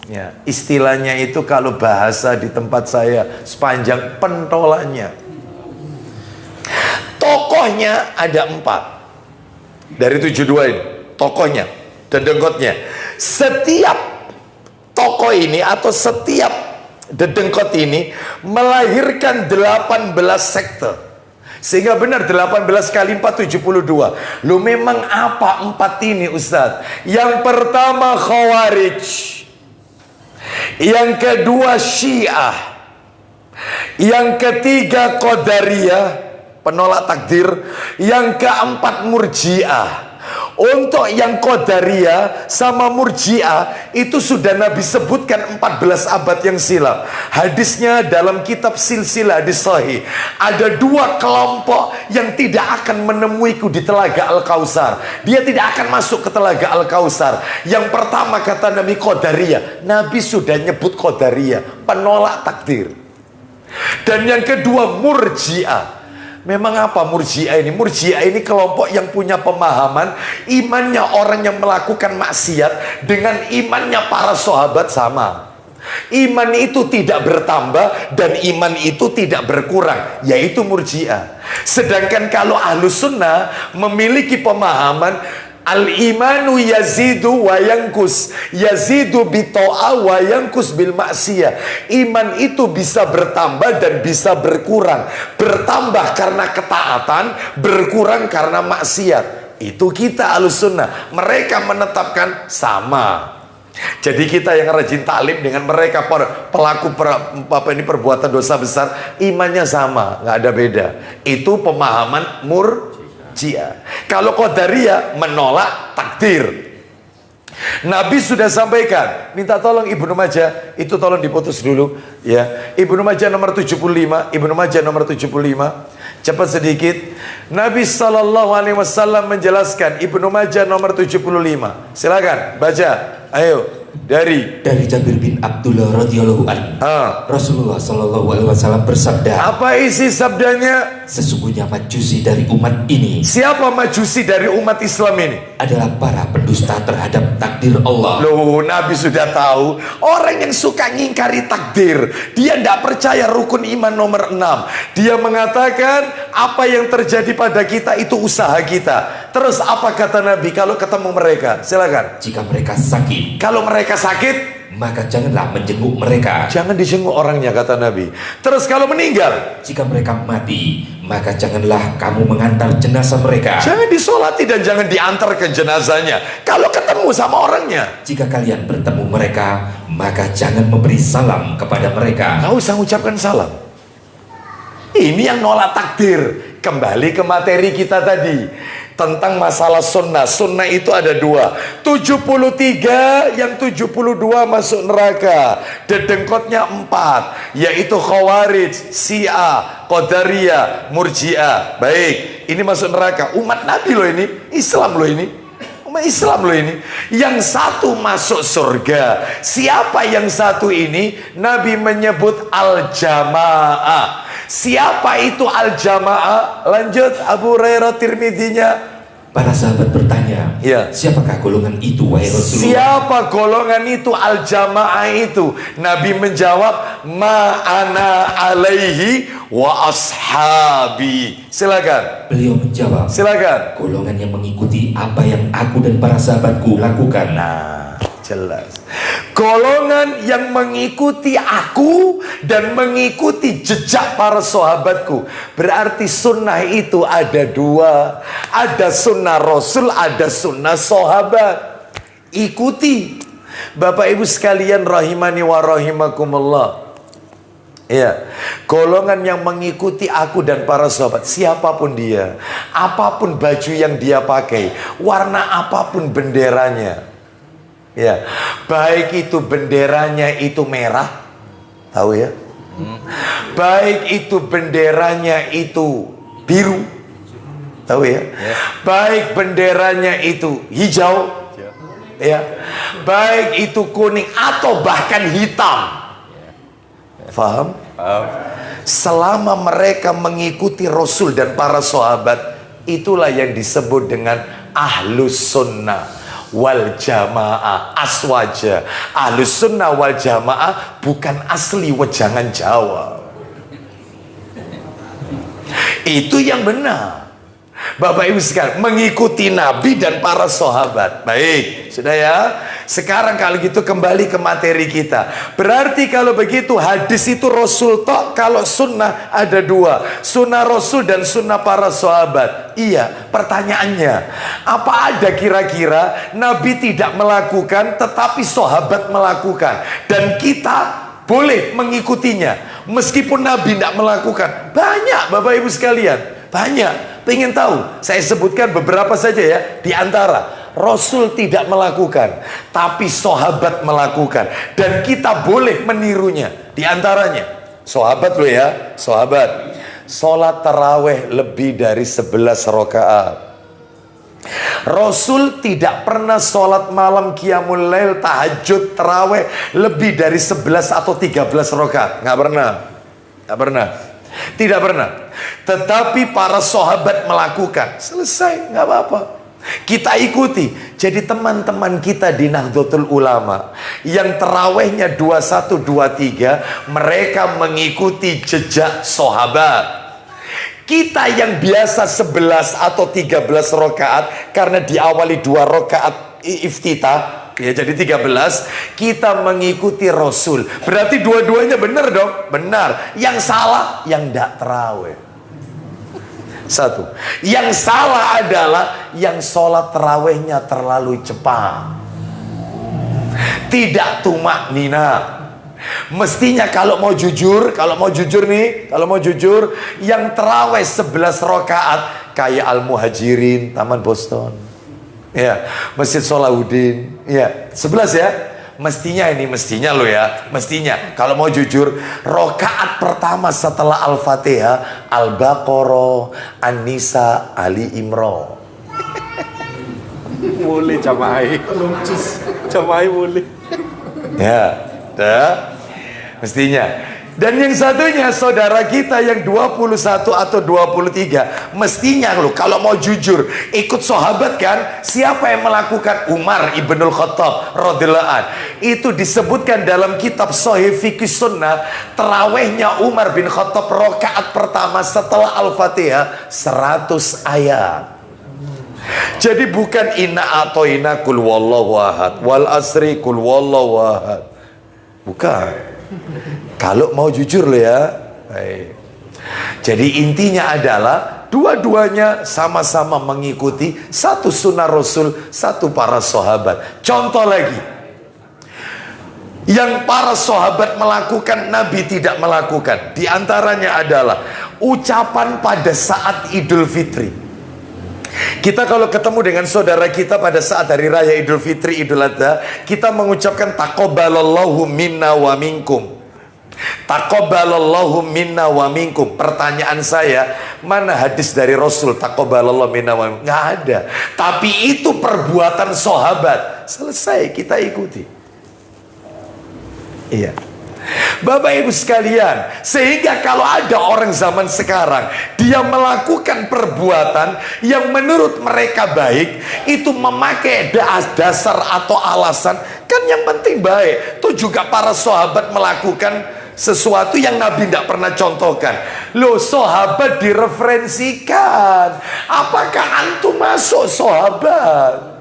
ya, istilahnya itu kalau bahasa di tempat saya sepanjang pentolannya. Tokohnya ada 4 dari 72 ini, tokohnya, dedengkotnya. Setiap tokoh ini atau setiap dedengkot ini melahirkan 18 sekte. Sehingga benar 18 kali 4 72. Lu memang apa 4 ini Ustadz? Yang pertama Khawarij, yang kedua Syiah, yang ketiga Qadariyah, penolak takdir, yang keempat Murji'ah. Untuk yang Qadariyah sama Murji'ah itu sudah Nabi sebutkan 14 abad yang silam. Hadisnya dalam kitab Silsilah Hadis Sahih. Ada 2 kelompok yang tidak akan menemuiku di Telaga Al-Kausar. Dia tidak akan masuk ke Telaga Al-Kausar. Yang pertama kata Nabi Qadariyah. Nabi sudah nyebut Qadariyah, penolak takdir. Dan yang kedua Murji'ah. Memang apa Murji'ah ini? Murji'ah ini kelompok yang punya pemahaman imannya orang yang melakukan maksiat dengan imannya para sahabat sama. Iman itu tidak bertambah dan iman itu tidak berkurang, yaitu Murji'ah. Sedangkan kalau Ahlus Sunnah memiliki pemahaman al-imanu yazidu wa yankus, yazidu bito'a wa yankus bil maksiyah. Iman itu bisa bertambah dan bisa berkurang. Bertambah karena ketaatan, berkurang karena maksiat. Itu kita Ahlus Sunnah. Mereka menetapkan sama. Jadi kita yang rajin taklim dengan mereka pelaku perbuatan dosa besar, imannya sama, nggak ada beda. Itu pemahaman Murji'ah. Kalau Qadariyah menolak takdir. Nabi sudah sampaikan, minta tolong Ibnu Majah, itu tolong diputus dulu ya. Ibnu Majah nomor 75, Ibnu Majah nomor 75. Cepat sedikit. Nabi SAW menjelaskan, Ibnu Majah nomor 75. Silakan baca. Ayo. Dari Jabir bin Abdullah radhiyallahu anhu, Rasulullah sallallahu alaihi wasallam bersabda. Apa isi sabdanya? Sesungguhnya majusi dari umat ini. Siapa majusi dari umat Islam ini? Adalah para pendusta terhadap takdir Allah. Loh, Nabi sudah tahu. Orang yang suka ngingkari takdir, dia tidak percaya rukun iman nomor 6. Dia mengatakan apa yang terjadi pada kita itu usaha kita. Terus apa kata Nabi kalau ketemu mereka? Silakan. Jika mereka sakit, Kalau mereka sakit, maka janganlah menjenguk mereka. Jangan dijenguk orangnya, kata Nabi. Terus kalau meninggal, Jika mereka mati, maka janganlah kamu mengantar jenazah mereka. jangan disolati dan jangan diantar ke jenazahnya. Kalau ketemu sama orangnya, Jika kalian bertemu mereka, maka jangan memberi salam kepada mereka. nggak usah ucapkan salam. Ini yang nolak takdir. Kembali ke materi kita tadi tentang masalah sunnah. Sunnah itu ada dua. 73, yang 72 masuk neraka. Dedengkotnya 4, yaitu Khawarij, Syiah, Qadariyah, Murji'ah. Baik, ini masuk neraka. Umat Nabi loh ini, Islam loh ini. Umat Islam loh ini. Yang satu masuk surga. Siapa yang satu ini? Nabi menyebut al-jamaah. Siapa itu al-jamaah? Lanjut, Abu Hurairah, Tirmidzinya. Para sahabat bertanya, Ya. siapakah golongan itu, wahai Rasulullah? Siapa golongan itu, al-jamaah itu? Nabi menjawab, ma ana alaihi wa ashabi. Silakan. Beliau menjawab, Silakan. golongan yang mengikuti apa yang aku dan para sahabatku lakukan. Nah, jelas. Golongan yang mengikuti aku dan mengikuti jejak para sahabatku. Berarti sunnah itu ada dua. Ada sunnah Rasul, ada sunnah sahabat. Ikuti. Bapak Ibu sekalian rahimani wa rahimakumullah. Ya, golongan yang mengikuti aku dan para sahabat, siapapun dia, apapun baju yang dia pakai, warna apapun benderanya. Ya, baik itu benderanya itu merah, tahu ya? Baik itu benderanya itu biru, tahu ya? Baik benderanya itu hijau, ya. Baik itu kuning atau bahkan hitam. Faham? Selama mereka mengikuti Rasul dan para sahabat, itulah yang disebut dengan ahlus sunnah wal jamaah, aswaja. Ahlus sunnah wal jamaah bukan asli wejangan Jawa. Itu yang benar. Bapak Ibu sekalian, mengikuti Nabi dan para sahabat. Baik, sudah ya. Sekarang kalau gitu kembali ke materi kita. Berarti kalau begitu hadis itu Rasul tok, kalau sunnah ada dua. Sunnah Rasul dan sunnah para sahabat. Iya, pertanyaannya, apa ada kira-kira Nabi tidak melakukan tetapi sahabat melakukan dan kita boleh mengikutinya meskipun Nabi tidak melakukan? Banyak Bapak Ibu sekalian, banyak. Pengen tahu? Saya sebutkan beberapa saja ya. Di antara Rasul tidak melakukan, tapi sahabat melakukan, dan kita boleh menirunya. Di antaranya, sahabat loh ya, sahabat. Sholat taraweh lebih dari 11 rakaat. Rasul tidak pernah sholat malam qiyamul lail, tahajud, taraweh lebih dari 11 atau 13 rakaat. Nggak pernah. Nggak pernah. Tidak pernah. Tetapi para sahabat melakukan. Selesai, nggak apa-apa. Kita ikuti. Jadi teman-teman kita di Nahdlatul Ulama yang terawihnya 21, 23, mereka mengikuti jejak sahabat. Kita yang biasa 11 atau 13 rakaat karena diawali 2 rakaat iftitah, ya jadi 13, kita mengikuti Rasul. Berarti dua-duanya benar dong? Benar. Yang salah yang tidak terawih. Satu. Yang salah adalah yang sholat terawihnya terlalu cepat, tidak tumak nina. Mestinya kalau mau jujur nih, yang terawih 11 rakaat kayak Al-Muhajirin, Taman Boston, ya, Masjid Salahuddin, ya, 11 ya. Mestinya lo ya, mestinya kalau mau jujur, rakaat pertama setelah Al-Fatihah, Al-Baqarah, An-Nisa, Ali Imran. Boleh camai boleh. Ya, dah. Mestinya. Dan yang satunya saudara kita yang 21 atau 23, mestinya lo kalau mau jujur ikut sahabat kan, siapa yang melakukan? Umar ibnul Khattab radhiyallahu an. Itu disebutkan dalam kitab Sahih Fiqh Sunnah, terawihnya Umar bin Khattab rakaat pertama setelah Al-Fatihah 100 ayat. Jadi bukan inna atoina kul wallahu ahad, wal asri kul wallahu ahad. Bukan. Kalau mau jujur loh ya. Baik. Jadi intinya adalah dua-duanya sama-sama mengikuti satu sunnah Rasul, satu para sahabat. Contoh lagi, yang para sahabat melakukan, Nabi tidak melakukan. Di antaranya adalah ucapan pada saat Idul Fitri. Kita kalau ketemu dengan saudara kita pada saat hari raya Idul Fitri, Idul Adha, kita mengucapkan taqabbalallahu minna wa minkum. Taqabbalallahu minna wa minkum. Pertanyaan saya, mana hadis dari Rasul taqabbalallahu minna wa minkum? Nggak ada. Tapi itu perbuatan sahabat. Selesai, kita ikuti. Iya. Bapak Ibu sekalian, sehingga kalau ada orang zaman sekarang, dia melakukan perbuatan yang menurut mereka baik, itu memakai dasar atau alasan, kan yang penting baik. Itu juga para sahabat melakukan sesuatu yang Nabi tidak pernah contohkan. Loh, sahabat direferensikan. Apakah antum masuk sahabat?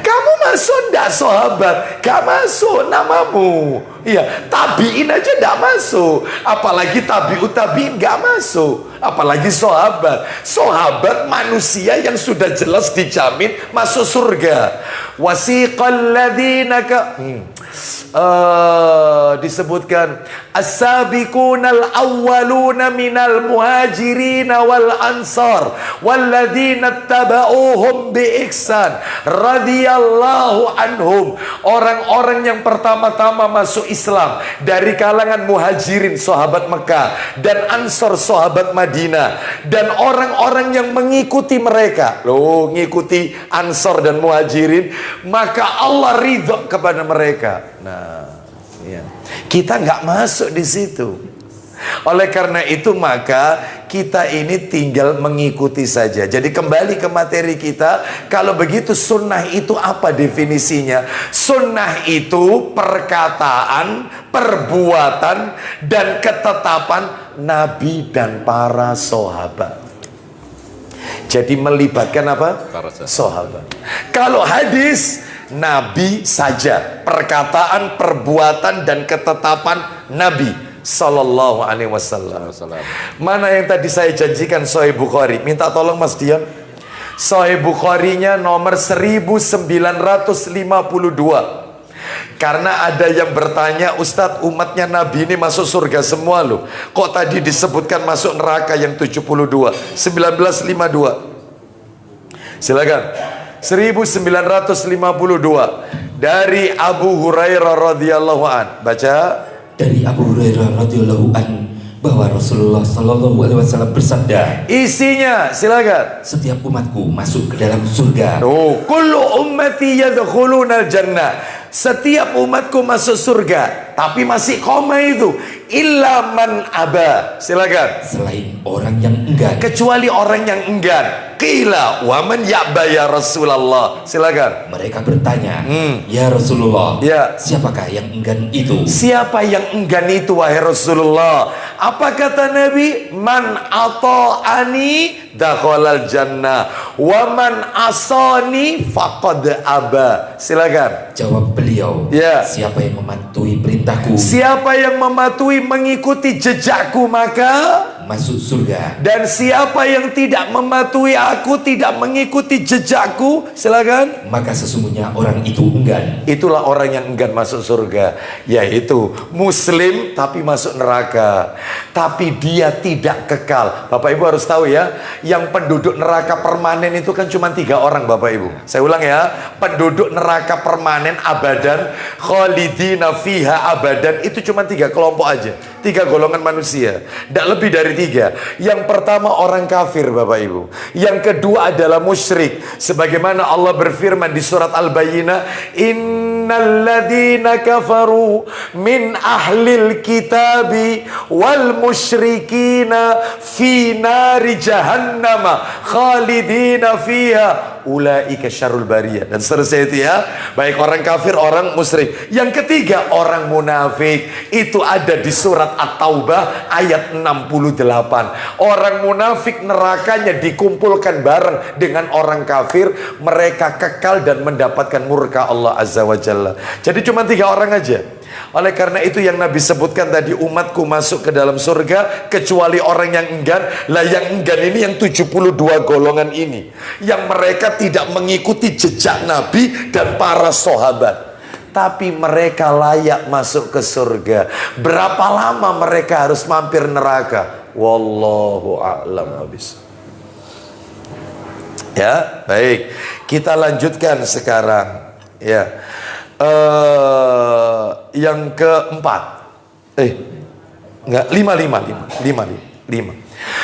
Kamu masuk ndak sahabat? Gak masuk namamu. Iya, tabiin aja ndak masuk. Apalagi tabiut tabiin gak masuk. Apalagi sahabat. Sahabat manusia yang sudah jelas dijamin masuk surga. Wasiqal ladzina disebutkan as-sabiqunal awwaluna minal muhajirin wal ansar walladzina tabauhum bi ihsan radhiyallahu anhum. Orang-orang yang pertama-tama masuk Islam dari kalangan muhajirin sahabat Mekah dan ansar sahabat Madinah, dan orang-orang yang mengikuti mereka. Loh, ngikuti ansar dan muhajirin, maka Allah ridho kepada mereka. Nah, ya. Kita nggak masuk di situ. Oleh karena itu maka kita ini tinggal mengikuti saja. Jadi kembali ke materi kita. Kalau begitu sunnah itu apa definisinya? Sunnah itu perkataan, perbuatan, dan ketetapan Nabi dan para sahabat. Jadi melibatkan apa? Sahabat. Kalau hadis, Nabi saja, perkataan, perbuatan, dan ketetapan Nabi Sallallahu Alaihi Wasallam. Mana yang tadi saya janjikan Sahih Bukhari? Minta tolong Mas Dion. Sahih Bukharinya nomor 1952. Karena ada yang bertanya, Ustadz, umatnya Nabi ini masuk surga semua loh. Kok tadi disebutkan masuk neraka yang 72? 1952. Silakan. 1952 dari Abu Hurairah radhiyallahu an. Baca. Dari Abu Hurairah radhiyallahu an bahwa Rasulullah sallallahu alaihi wasallam bersabda. Isinya, silakan. Setiap umatku masuk ke dalam surga. Oh, kullu ummati yadkhuluna al-jannah. Setiap umatku masuk surga, tapi masih koma itu. Illa man aba. Silakan. Selain orang yang enggan. Kecuali orang yang enggan. Qila wa man ya'ba ya Rasulullah. Silakan. Mereka bertanya, ya Rasulullah, ya, siapakah yang enggan itu? Siapa yang enggan itu wahai Rasulullah? Apa kata Nabi? Man ata'ani dakhalal jannah wa man asani faqad aba. Silakan. Jawab beliau, ya, siapa yang mematuhi perintahku, siapa yang mematuhi mengikuti jejakku, maka masuk surga. Dan siapa yang tidak mematuhi aku, tidak mengikuti jejakku, silakan, maka sesungguhnya orang itu enggan. Itulah orang yang enggan masuk surga, yaitu muslim tapi masuk neraka, tapi dia tidak kekal. Bapak Ibu harus tahu ya, yang penduduk neraka permanen itu kan cuma 3 orang Bapak Ibu. Saya ulang ya, penduduk neraka permanen abadan, khalidina fiha abadan, itu cuma 3 kelompok aja, 3 golongan manusia, tidak lebih dari 3. Yang pertama orang kafir Bapak Ibu. Yang kedua adalah musyrik. Sebagaimana Allah berfirman di surat Al-Bayyinah, innalladzina kafaru min ahlil kitabi wal musyrikina fi nari jahannama khalidina fiha ulaika syarrul bariyah, dan seterusnya itu ya. Baik orang kafir, orang musyrik. Yang ketiga orang munafik. Itu ada di surat surat At-Taubah ayat 68. Orang munafik nerakanya dikumpulkan bareng dengan orang kafir, mereka kekal dan mendapatkan murka Allah Azza wa Jalla. Jadi cuma 3 orang aja. Oleh karena itu yang Nabi sebutkan tadi, umatku masuk ke dalam surga kecuali orang yang enggan. Lah yang enggan ini yang 72 golongan ini, yang mereka tidak mengikuti jejak Nabi dan para sahabat, tapi mereka layak masuk ke surga. Berapa lama mereka harus mampir neraka? Wallahu a'lam bishawab. Ya, baik. Kita lanjutkan sekarang. Ya. Yang keempat. Enggak, 5.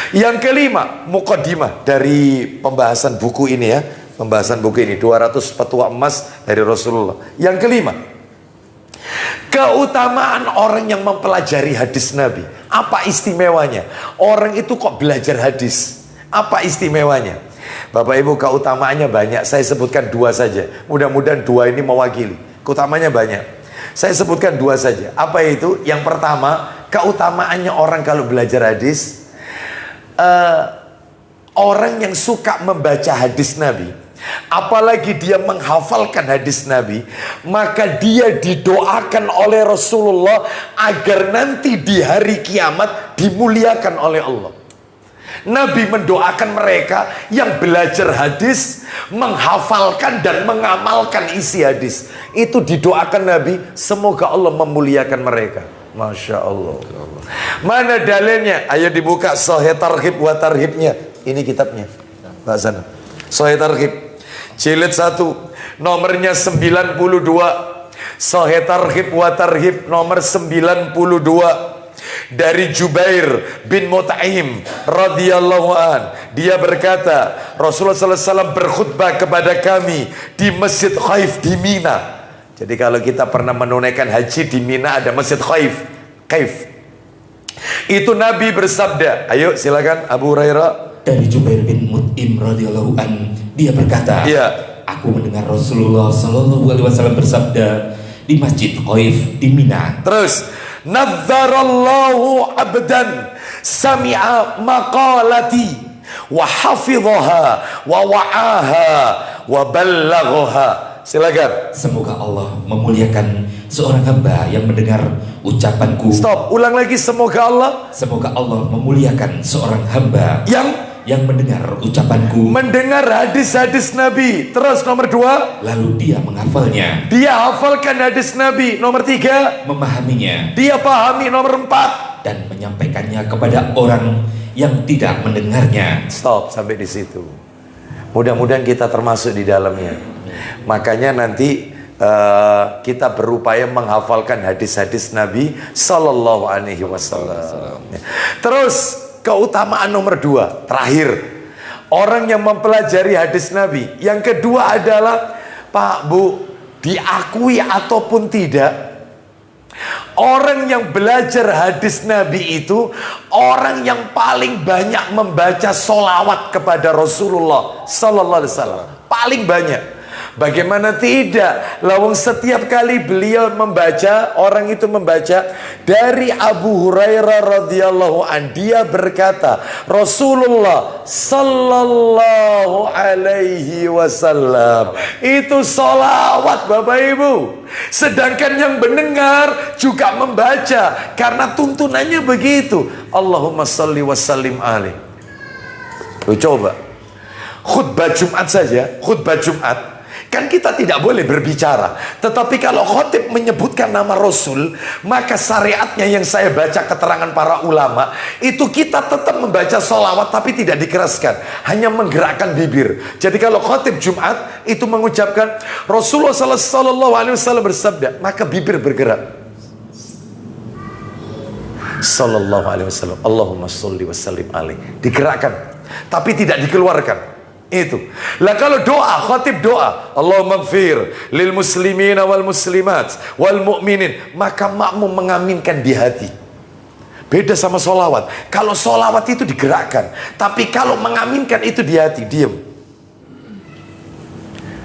Yang kelima, muqaddimah dari pembahasan buku ini ya. Pembahasan buku ini 200 fatwa emas dari Rasulullah. Yang kelima, keutamaan orang yang mempelajari hadis Nabi. Apa istimewanya? Orang itu kok belajar hadis? Apa istimewanya? Bapak Ibu, keutamaannya banyak. Saya sebutkan 2 saja. Mudah-mudahan 2 ini mewakili. Keutamaannya banyak. Saya sebutkan 2 saja. Apa itu? Yang pertama, keutamaannya orang kalau belajar hadis, orang yang suka membaca hadis Nabi, apalagi dia menghafalkan hadis Nabi, maka dia didoakan oleh Rasulullah agar nanti di hari kiamat dimuliakan oleh Allah. Nabi mendoakan mereka yang belajar hadis, menghafalkan dan mengamalkan isi hadis. Itu didoakan Nabi, semoga Allah memuliakan mereka. Masya Allah. Mana dalilnya? Ayo dibuka Sahih Targhib wa Tarhibnya. Ini kitabnya. Mbak sana. Sahih Targhib jilid 1 nomornya 92. Sahih Targhib wa Tarhib nomor 92. Dari Jubair bin Mut'im radhiyallahu an, dia berkata, Rasulullah SAW berkhutbah kepada kami di Masjid Khaif di Mina. Jadi kalau kita pernah menunaikan haji di Mina ada Masjid Khaif. Itu Nabi bersabda. Ayo silakan Abu Hurairah. Dari Jubair bin Mut'im radhiyallahu an, dia berkata, Iya. Aku mendengar Rasulullah SAW bersabda di Masjid Khaif di Mina. Terus, Nadzarallahu abdan sami'a maqalati wa hafidhaha wa wa'aha wa ballaghaha. Silakan. Semoga Allah memuliakan seorang hamba yang mendengar ucapanku. Stop, ulang lagi. Semoga Allah memuliakan seorang hamba yang mendengar ucapanku, mendengar hadis-hadis Nabi. Terus nomor 2, lalu dia menghafalnya. dia hafalkan hadis Nabi. Nomor 3, memahaminya. dia pahami. Nomor 4, dan menyampaikannya kepada orang yang tidak mendengarnya. Stop sampai di situ. Mudah-mudahan kita termasuk di dalamnya. Makanya nanti kita berupaya menghafalkan hadis-hadis Nabi Sallallahu Alaihi Wasallam. Terus keutamaan nomor 2 terakhir, orang yang mempelajari hadis Nabi. Yang kedua adalah, Pak Bu, diakui ataupun tidak, orang yang belajar hadis Nabi itu orang yang paling banyak membaca sholawat kepada Rasulullah Sallallahu Alaihi Wasallam. Paling banyak. Bagaimana tidak? Lawang setiap kali beliau membaca, orang itu membaca. Dari Abu Hurairah radhiyallahu an, dia berkata, Rasulullah sallallahu alaihi wasallam itu sholawat, Bapak Ibu. Sedangkan yang mendengar juga membaca, karena tuntunannya begitu. Allahumma salli wa sallim alaihi. Lu coba khutbah Jumat saja, khutbah Jumat, kan kita tidak boleh berbicara. Tetapi kalau khotib menyebutkan nama Rasul, maka syariatnya yang saya baca keterangan para ulama, itu kita tetap membaca sholawat tapi tidak dikeraskan, hanya menggerakkan bibir. Jadi kalau khotib Jumat itu mengucapkan Rasulullah Sallallahu Alaihi Wasallam bersabda, maka bibir bergerak. Sallallahu Alaihi Wasallam, Allahumma sholli wa sallim alaihi, digerakkan tapi tidak dikeluarkan. Itu. Lah kalau doa, khatib doa, Allahumma ighfir lil muslimina wal muslimat wal mu'minin, maka makmum mengaminkan di hati. Beda sama solawat. Kalau solawat itu digerakkan, tapi kalau mengaminkan itu di hati, diam.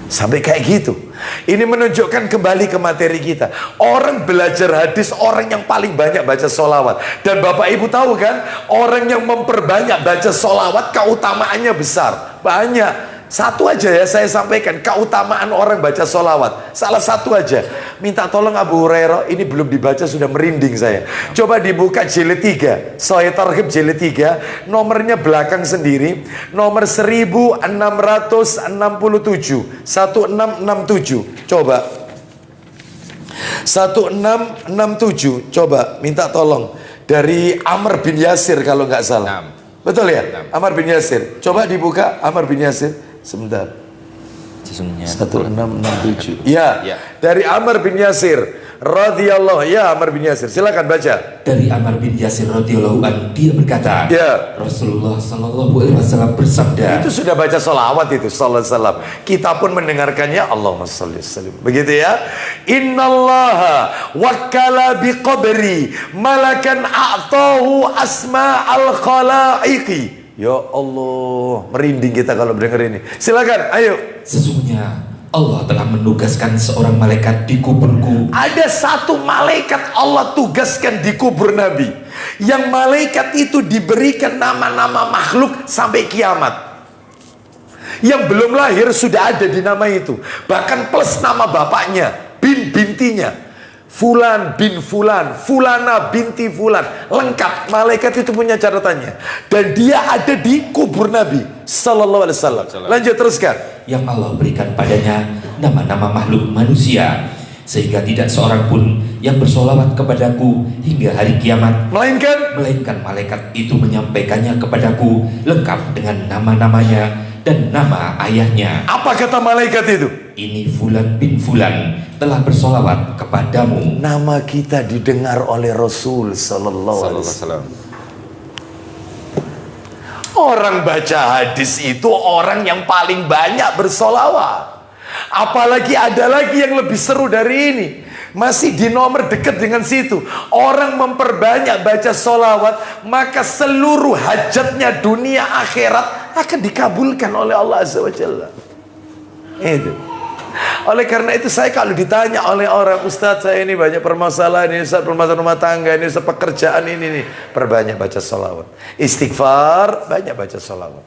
Sampai kayak gitu. Ini menunjukkan kembali ke materi kita. Orang belajar hadis, orang yang paling banyak baca sholawat. Dan Bapak Ibu tahu kan, orang yang memperbanyak baca sholawat, keutamaannya besar. Banyak. Satu aja ya saya sampaikan, keutamaan orang baca sholawat. Salah satu aja. Minta tolong Abu Hurairah, ini belum dibaca sudah merinding saya. Coba dibuka jilid 3, Sahih Targhib jilid 3, nomornya belakang sendiri, nomor 1667, 1667. Coba 1667, coba minta tolong dari Amr bin Yasir kalau nggak salah. Betul ya? Ammar bin Yasir. Coba dibuka Ammar bin Yasir. Sebentar. 1667. Ya, dari Ammar bin Yasir radhiyallahu, ya Ammar bin Yasir, silakan baca. Dari Ammar bin Yasir radhiyallahu an, dia berkata, ya, Rasulullah sallallahu alaihi wasallam bersabda. Itu sudah baca sholawat itu, sallallahu alaihi wasallam. Kita pun mendengarkannya, Allahumma sholli sallim. Begitu ya. Innallaha wakkala biqabri malakan a'tahu asma'al khalaiqi. Ya Allah, merinding kita kalau mendengar ini. Silakan, ayo. Sesungguhnya Allah telah menugaskan seorang malaikat di kuburku. Ada satu malaikat Allah tugaskan di kubur Nabi. Yang malaikat itu diberikan nama-nama makhluk sampai kiamat. Yang belum lahir sudah ada di nama itu. Bahkan plus nama bapaknya, bintinya. Fulan bin Fulan, Fulana binti Fulan, lengkap. Malaikat itu punya catatannya. Dan dia ada di kubur Nabi sallallahu alaihi wasallam. Lanjut teruskan. Yang Allah berikan padanya nama-nama makhluk manusia, sehingga tidak seorang pun yang bersolawat kepadaku hingga hari kiamat, melainkan malaikat itu menyampaikannya kepadaku lengkap dengan nama-namanya dan nama ayahnya. Apa kata malaikat itu? Ini Fulan bin Fulan telah bersolawat kepadamu. Nama kita didengar oleh Rasul sallallahu alaihi wasallam. Orang baca hadis itu orang yang paling banyak bersolawat. Apalagi ada lagi yang lebih seru dari ini. Masih di nomor dekat dengan situ. Orang memperbanyak baca solawat, maka seluruh hajatnya dunia akhirat akan dikabulkan oleh Allah Azza wa Jalla. Itu. Oleh karena itu saya kalau ditanya oleh orang, Ustadz saya ini banyak permasalahan ini, Ustadz permasalahan rumah tangga ini, Ustadz pekerjaan ini nih, perbanyak baca sholawat, istighfar, banyak baca sholawat.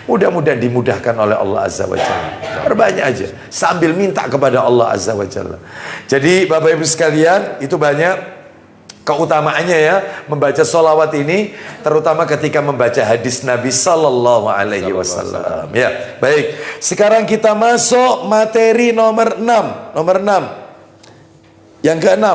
Mudah-mudahan dimudahkan oleh Allah Azza wa Jalla. Perbanyak aja sambil minta kepada Allah Azza wa Jalla. Jadi Bapak Ibu sekalian, itu banyak keutamaannya ya membaca sholawat ini, terutama ketika membaca hadis Nabi sallallahu alaihi wasallam. Ya, baik. Sekarang kita masuk materi nomor 6. Nomor 6. Yang ke-6.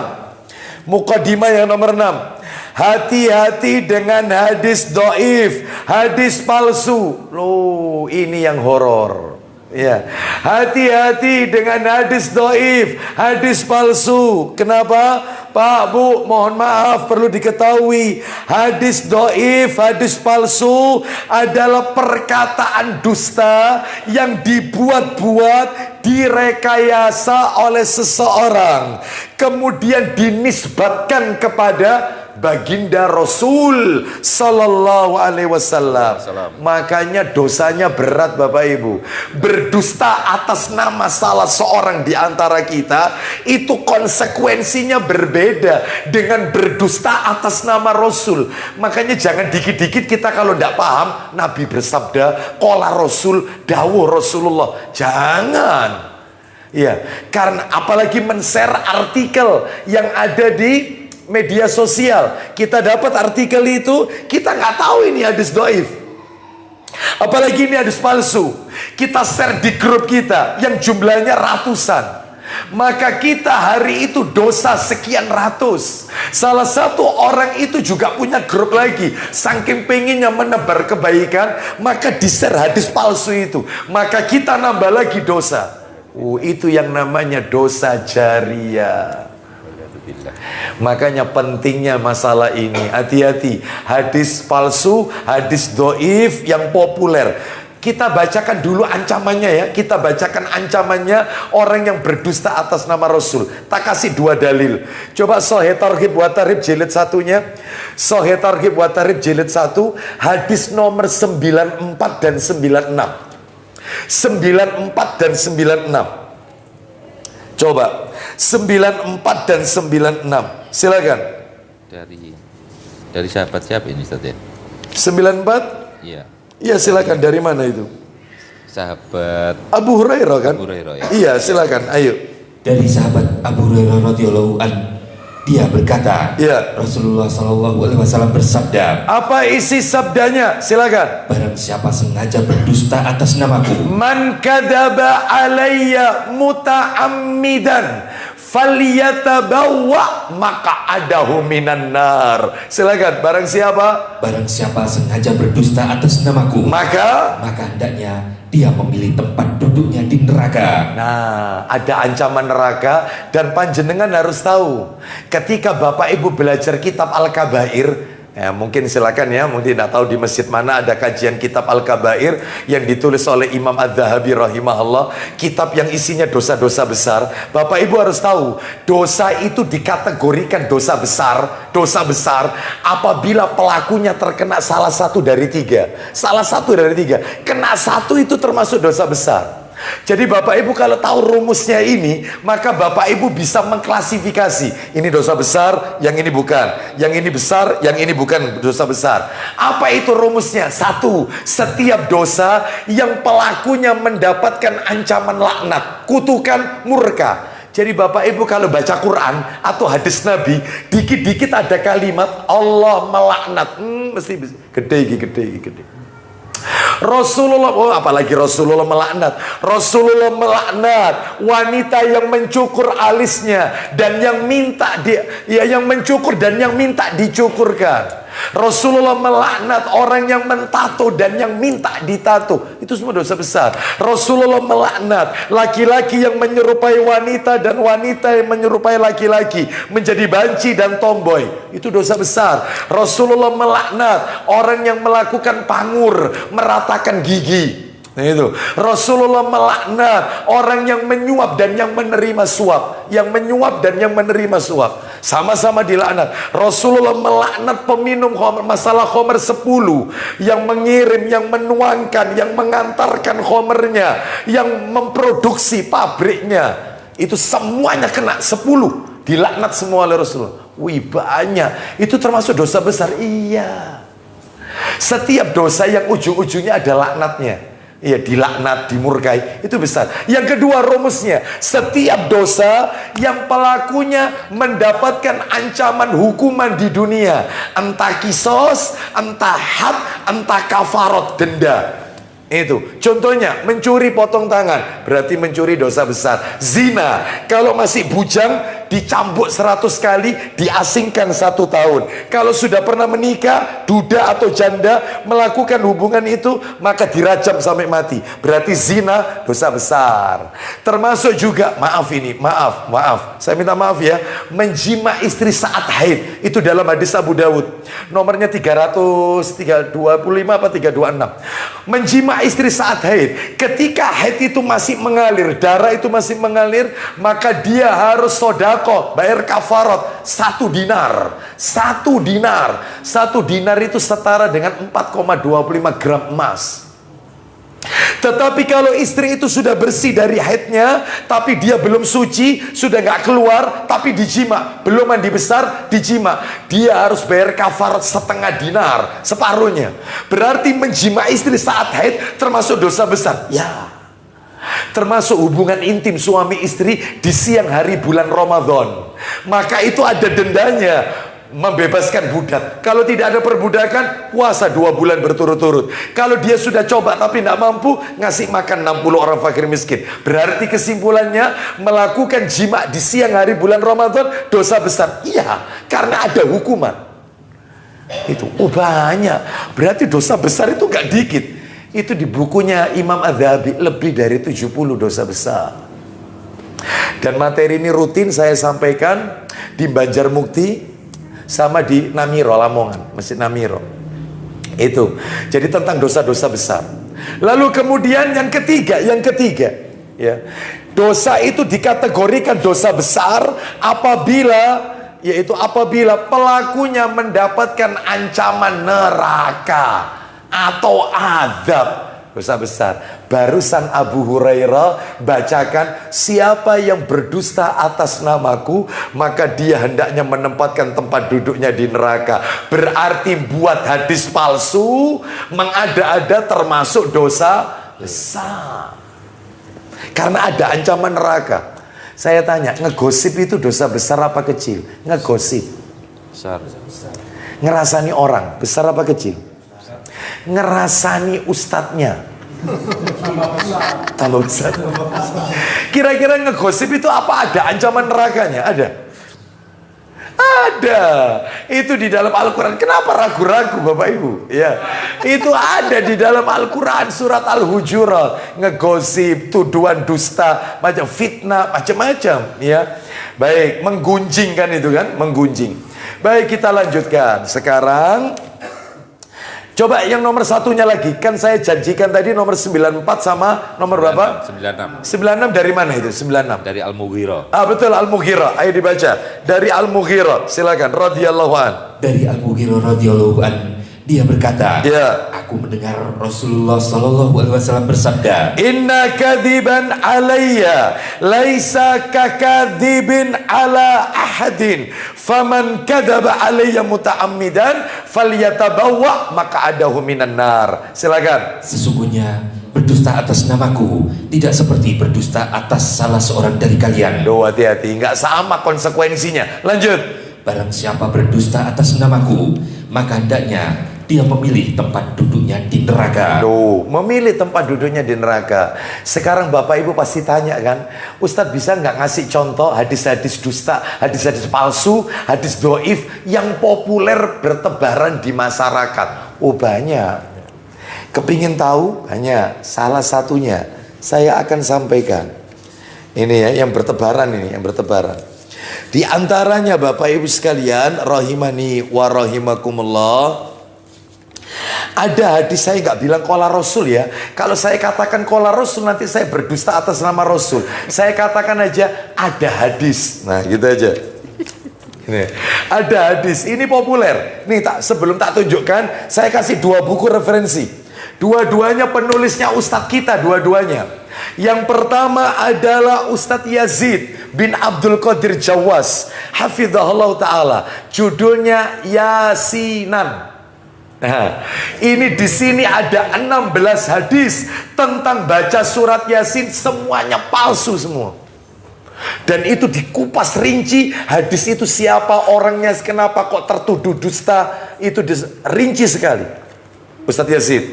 Muqaddimah yang nomor 6. Hati-hati dengan hadis dhaif, hadis palsu. Loh, ini yang horor. Ya, hati-hati dengan hadis dhaif, hadis palsu. Kenapa? Pak, Bu, mohon maaf, perlu diketahui, hadis dhaif, hadis palsu adalah perkataan dusta yang dibuat-buat, direkayasa oleh seseorang, kemudian dinisbatkan kepada baginda Rasul sallallahu alaihi wasallam. Makanya dosanya berat Bapak Ibu. Berdusta atas nama salah seorang di antara kita, itu konsekuensinya berbeda dengan berdusta atas nama Rasul. Makanya jangan dikit-dikit kita kalau tidak paham, Nabi bersabda, qala Rasul, dawuh Rasulullah. Jangan. Ya, karena apalagi men-share artikel yang ada di media sosial, kita dapat artikel itu, kita nggak tahu ini hadis dhaif, apalagi ini hadis palsu, kita share di grup kita yang jumlahnya ratusan, maka kita hari itu dosa sekian ratus. Salah satu orang itu juga punya grup lagi, saking pengennya menebar kebaikan, maka di-share hadis palsu itu, maka kita nambah lagi dosa. Itu yang namanya dosa jariyah. Makanya pentingnya masalah ini, hati-hati hadis palsu, hadis dhaif yang populer. Kita bacakan dulu ancamannya ya. Kita bacakan ancamannya orang yang berdusta atas nama Rasul. Tak kasih dua dalil. Coba Sahih Targhib wa Tarhib jilid 1-nya. Sahih Targhib wa Tarhib jilid 1, hadis nomor 94 dan 96. 94 dan 96. Coba 94 dan 96. Silakan. Dari sahabat siapa ini Ustaz ya? 94? Iya. Iya, silakan. Dari mana itu? Sahabat Abu Hurairah kan? Abu Hurairah ya. Iya, silakan. Ayo. Dari sahabat Abu Hurairah radhiyallahu an, dia berkata, Iya. Rasulullah Shallallahu Alaihi Wasallam bersabda, Apa isi sabdanya? Silakan. barang siapa sengaja berdusta atas namaku, Man kadzaba alayya muta'ammidan falyatabawwa maq'adahu minan nar. Silakan. Barang siapa sengaja berdusta atas namaku, maka hendaknya dia memilih tempat duduknya di neraka. nah, ada ancaman neraka. Dan panjenengan harus tahu, ketika Bapak Ibu belajar kitab Al-Kabair, ya, mungkin silakan ya, mungkin tidak tahu di masjid mana ada kajian kitab Al-Kabair yang ditulis oleh Imam Adz-Dzahabi rahimahullah, kitab yang isinya dosa-dosa besar. Bapak Ibu harus tahu, dosa itu dikategorikan dosa besar apabila pelakunya terkena salah satu dari tiga. Kena satu itu termasuk dosa besar. Jadi Bapak Ibu kalau tahu rumusnya ini, maka Bapak Ibu bisa mengklasifikasi, ini dosa besar, yang ini bukan, yang ini besar, yang ini bukan dosa besar. Apa itu rumusnya? Satu, setiap dosa yang pelakunya mendapatkan ancaman laknat, kutukan, murka. Jadi Bapak Ibu kalau baca Quran atau hadis Nabi, dikit-dikit ada kalimat Allah melaknat, mesti gede. Rasulullah, apalagi Rasulullah melaknat. Rasulullah melaknat wanita yang mencukur alisnya dan yang minta yang mencukur dan yang minta dicukurkan. Rasulullah melaknat orang yang mentato dan yang minta ditato. Itu semua dosa besar. Rasulullah melaknat laki-laki yang menyerupai wanita dan wanita yang menyerupai laki-laki, menjadi banci dan tomboy. Itu dosa besar. Rasulullah melaknat orang yang melakukan pangur, meratakan gigi. Nah itu. Rasulullah melaknat orang yang menyuap dan yang menerima suap. Yang menyuap dan yang menerima suap, sama-sama dilaknat. Rasulullah melaknat peminum khamr, masalah khamr 10, yang mengirim, yang menuangkan, yang mengantarkan khamrnya, yang memproduksi pabriknya. Itu semuanya kena 10, dilaknat semua oleh Rasulullah. Wih, banyak. Itu termasuk dosa besar. Iya. Setiap dosa yang ujung-ujungnya ada laknatnya, iya, dilaknat, dimurkai, itu besar. Yang kedua rumusnya, setiap dosa yang pelakunya mendapatkan ancaman hukuman di dunia, entah kisos, entah had, entah kafarot, denda. Itu contohnya, mencuri potong tangan, berarti mencuri dosa besar. Zina, kalau masih bujang dicambuk 100 kali, diasingkan 1 tahun. Kalau sudah pernah menikah, duda atau janda, melakukan hubungan itu, maka dirajam sampai mati. Berarti zina dosa besar. Termasuk juga, maaf, saya minta maaf ya, menjima istri saat haid. Itu dalam hadis Abu Dawud, nomornya 325 apa 326. Menjima istri saat haid, ketika haid itu masih mengalir, darah itu masih mengalir, maka dia harus sodako, bayar kafarot 1 dinar. 1 dinar itu setara dengan 4,25 gram emas. Tetapi kalau istri itu sudah bersih dari haidnya, tapi dia belum suci, sudah nggak keluar, tapi dijima, belum mandi besar, dijima, dia harus bayar kafarat 1/2 dinar, separuhnya. Berarti menjima istri saat haid termasuk dosa besar. Ya, termasuk hubungan intim suami istri di siang hari bulan Ramadan. Maka itu ada dendanya, membebaskan budak. Kalau tidak ada perbudakan, puasa 2 bulan berturut-turut. Kalau dia sudah coba tapi tidak mampu, ngasih makan 60 orang fakir miskin. Berarti kesimpulannya, melakukan jima di siang hari bulan Ramadan dosa besar. Iya, karena ada hukuman. Itu banyak. Berarti dosa besar itu gak dikit. Itu di bukunya Imam Adz-Dzahabi, lebih dari 70 dosa besar. Dan materi ini rutin saya sampaikan di Banjarmukti sama di Namiro, Lamongan, Masjid Namiro. Itu. Jadi tentang dosa-dosa besar. Lalu kemudian yang ketiga, ya. Dosa itu dikategorikan dosa besar apabila pelakunya mendapatkan ancaman neraka atau azab. dosa besar. Barusan Abu Hurairah bacakan, siapa yang berdusta atas namaku, maka dia hendaknya menempatkan tempat duduknya di neraka. Berarti buat hadis palsu, mengada-ada termasuk dosa besar. Karena ada ancaman neraka. Saya tanya, ngegosip itu dosa besar apa kecil? Ngegosip. Besar. Ngerasani orang, besar apa kecil? Ngerasani ustadznya, tambah besar. Kira-kira ngegosip itu apa? Ada ancaman nerakanya? Ada? Ada. Itu di dalam Al-Quran. Kenapa ragu-ragu Bapak Ibu? Ya, itu ada di dalam Al-Quran, surat Al-Hujurat. Ngegosip, tuduhan dusta, macam fitnah, macam-macam. Ya, baik, menggunjing kan itu kan, menggunjing. Baik, kita lanjutkan. Sekarang coba yang nomor satunya lagi. Kan saya janjikan tadi nomor 94 sama nomor berapa? 96. 96 dari mana itu? 96 Dari Al-Mughirah. betul, Al-Mughirah. Ayo dibaca. Dari Al-Mughirah. Silakan. Radhiyallahu an. Dari Al-Mughirah radhiyallahu an, dia berkata, Ya. aku mendengar Rasulullah sallallahu alaihi wasallam bersabda, Inna kadiban alayya laisa kakadibin ala ahadin, faman kadaba alayya muta'ammidan falyatabawa maq'adahu minan nar. Silakan. sesungguhnya berdusta atas namaku tidak seperti berdusta atas salah seorang dari kalian. Doa hati-hati, nggak sama konsekuensinya. Lanjut. Barang siapa berdusta atas namaku, maka hendaknya dia memilih tempat duduknya di neraka. Memilih tempat duduknya di neraka. Sekarang Bapak Ibu pasti tanya kan, Ustadz bisa nggak ngasih contoh hadis-hadis dusta, hadis-hadis palsu, hadis doif yang populer bertebaran di masyarakat? Oh banyak. Kepingin tahu? Hanya salah satunya saya akan sampaikan. Ini ya yang bertebaran ini, yang bertebaran. Di antaranya Bapak Ibu sekalian, rahimani wa rahimakumullah. Ada hadis, saya nggak bilang qala Rasul ya. Kalau saya katakan qala Rasul nanti saya berdusta atas nama Rasul. Saya katakan aja ada hadis. Nah gitu aja. Ini ada hadis, ini populer. Nih sebelum tak tunjukkan, saya kasih dua buku referensi. Dua-duanya penulisnya Ustadz kita, dua-duanya. Yang pertama adalah Ustadz Yazid bin Abdul Qadir Jawas, hafizahullah ta'ala. Judulnya Yasinan. Nah, ini di sini ada 16 hadis tentang baca surat Yasin, semuanya palsu semua. Dan itu dikupas rinci, hadis itu siapa orangnya, kenapa kok tertuduh dusta, itu rinci sekali. Ustadz Yazid.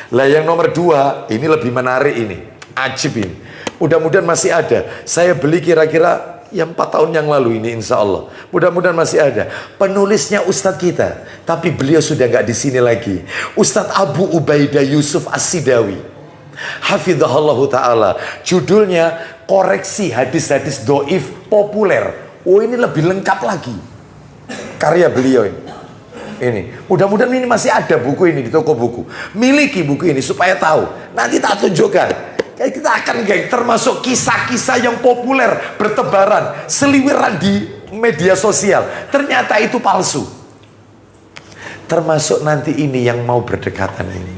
Lah yang nomor 2, ini lebih menarik ini, ajib ini. Mudah-mudahan masih ada. Saya beli kira-kira yang 4 tahun yang lalu ini, insya Allah. Mudah-mudahan masih ada. Penulisnya Ustadz kita, tapi beliau sudah nggak di sini lagi. Ustadz Abu Ubaidah Yusuf As-Sidawi, hafizahullah ta'ala. Judulnya Koreksi Hadis-Hadis Doif Populer. Oh ini lebih lengkap lagi karya beliau ini. Mudah-mudahan ini masih ada buku ini di toko buku. Miliki buku ini supaya tahu. Nanti tak tunjukkan. Kita akan termasuk kisah-kisah yang populer bertebaran, seliwiran di media sosial. Ternyata itu palsu. Termasuk nanti ini yang mau berdekatan ini.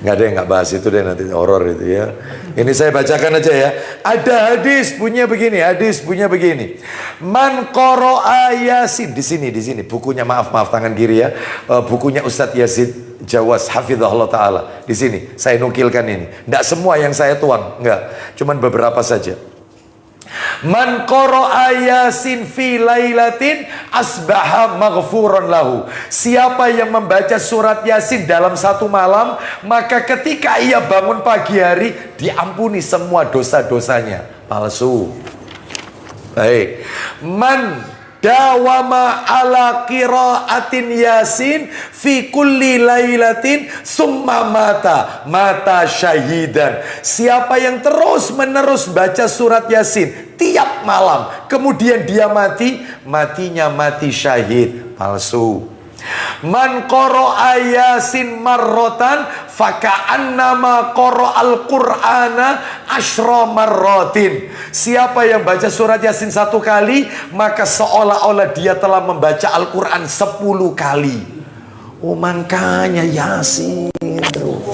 Nggak ada yang nggak bahas itu deh, nanti horor itu ya. Ini saya bacakan aja ya. Ada hadis punya begini, hadis punya begini. Man qara'a Yasin, di sini bukunya, maaf tangan kiri ya. Bukunya Ustadz Yazid Jawas hafizahullah taala. Di sini saya nukilkan ini. Enggak semua yang saya tuang, enggak. Cuman beberapa saja. Man qara'a Yasin fi lailatin asbaha maghfuran lahu. Siapa yang membaca surat Yasin dalam satu malam, maka ketika ia bangun pagi hari diampuni semua dosa-dosanya. Palsu. Baik. Man dawama ala qiraatin Yasin fi kulli lailatin summa mata syahidan. Siapa yang terus menerus baca surat Yasin tiap malam, kemudian dia matinya mati syahid. Palsu. Man qara'a Yasin marrotan faka'annama qara'al Qur'ana asyra marrotin. Siapa yang baca surat Yasin 1 kali, maka seolah-olah dia telah membaca Al-Quran 10 kali. Oh makanya Yasin terus.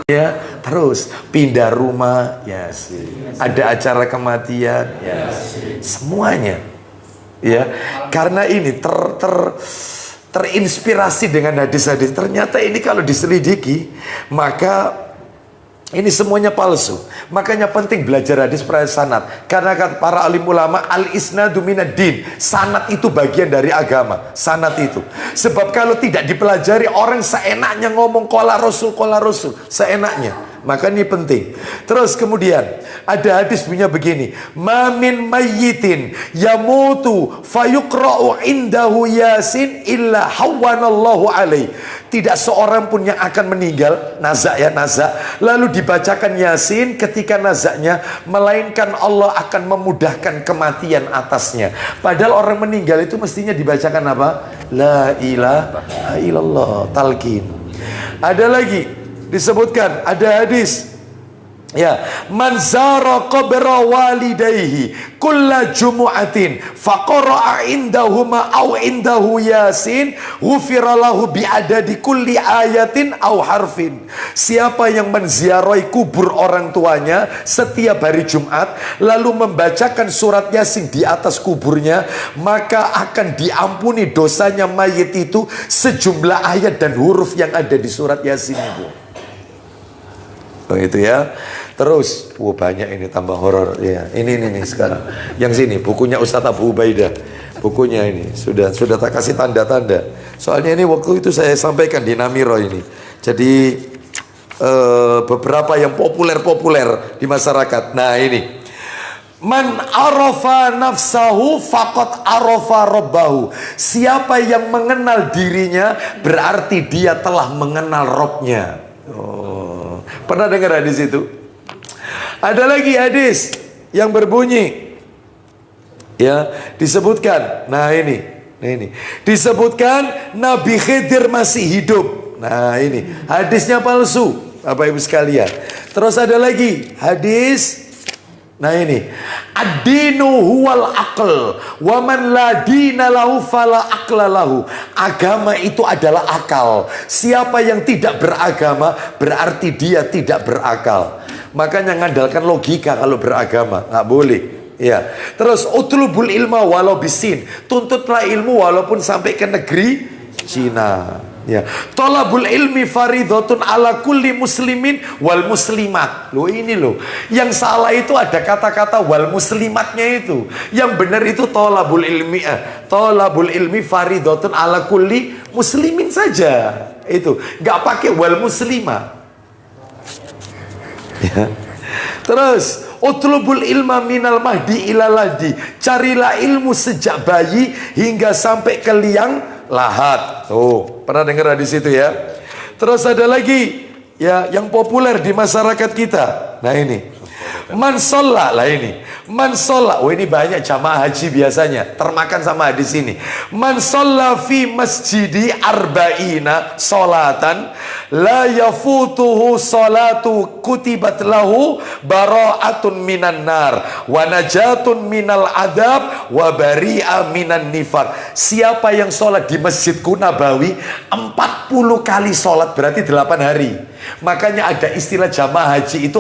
Ya, terus pindah rumah, Yasin. Ada acara kematian, Yasin. Semuanya. Ya, karena ini terinspirasi dengan hadis-hadis. Ternyata ini kalau diselidiki, maka ini semuanya palsu. Makanya penting belajar hadis sanad. Karena kata para alim ulama, al-isnadu minad-din. Sanad itu bagian dari agama. Sanad itu. Sebab kalau tidak dipelajari, orang seenaknya ngomong qala rasul, seenaknya. Maka ini penting. Terus kemudian ada hadis punya begini, mamin mayyitin yamutu fayuqra'u indahu yasin illa hawwanallahu alaih. Tidak seorang pun yang akan meninggal, nazak ya, nazak, lalu dibacakan yasin ketika nazaknya, melainkan Allah akan memudahkan kematian atasnya. Padahal orang meninggal itu mestinya dibacakan apa? La ilaha illallah, talqin. Ada lagi disebutkan, ada hadis, ya, man zara qabra walidayhi kulla jumu'atin faqara'a indahuma aw indahu yasin ghufira lahu bi'adadi kulli ayatin aw harfin. Siapa yang menziarahi kubur orang tuanya setiap hari Jumat lalu membacakan surat Yasin di atas kuburnya, maka akan diampuni dosanya mayit itu sejumlah ayat dan huruf yang ada di surat Yasin itu. Begitu ya. Terus, banyak ini tambah horor ya. Ini sekarang. Yang sini bukunya Ustadz Abu Ubaidah. Bukunya ini sudah tak kasih tanda-tanda. Soalnya ini waktu itu saya sampaikan di Namiro ini. Jadi beberapa yang populer di masyarakat. Nah, ini. Man arafa nafsahu faqad arafa rabbahu. Siapa yang mengenal dirinya berarti dia telah mengenal Robnya. Pernah dengar hadis itu? Ada lagi hadis yang berbunyi, ya, disebutkan. Nah ini disebutkan Nabi Khidir masih hidup. Nah ini hadisnya palsu, Bapak Ibu sekalian. Terus ada lagi hadis. Nah ini, ad-dinu huwal aql wa man la dina lahu fala aqla lahu. Agama itu adalah akal. Siapa yang tidak beragama berarti dia tidak berakal. Makanya ngandalkan logika kalau beragama, nggak boleh. Ya. Terus utlubul ilma walau bisin. Tuntutlah ilmu walaupun sampai ke negeri Cina. Ya, tolabul ilmi faridotun ala kulli muslimin wal muslimat. Loh ini loh, yang salah itu ada kata-kata wal muslimatnya itu. Yang benar itu tolabul ilmi faridotun ala kulli muslimin saja. Itu nggak pakai wal muslimah. Ya. Terus utlubul ilma minal mahdi ilaladi. Carilah ilmu sejak bayi hingga sampai ke liang lahat. Tuh, pernah dengar di situ ya. Terus ada lagi ya yang populer di masyarakat kita. Nah ini. Man sholla lah ini. Man sholla. Oh ini banyak jamaah haji biasanya termakan sama hadis ini. Man sholla fi masjidi arba'ina sholatan la yafutuhu sholatu kutibat lahu bara'atun minan nar wa najatun minal adab wa bari'a minan nifaq. Siapa yang sholat di Masjidku Nabawi 40 kali sholat berarti 8 hari. Makanya ada istilah jamaah haji itu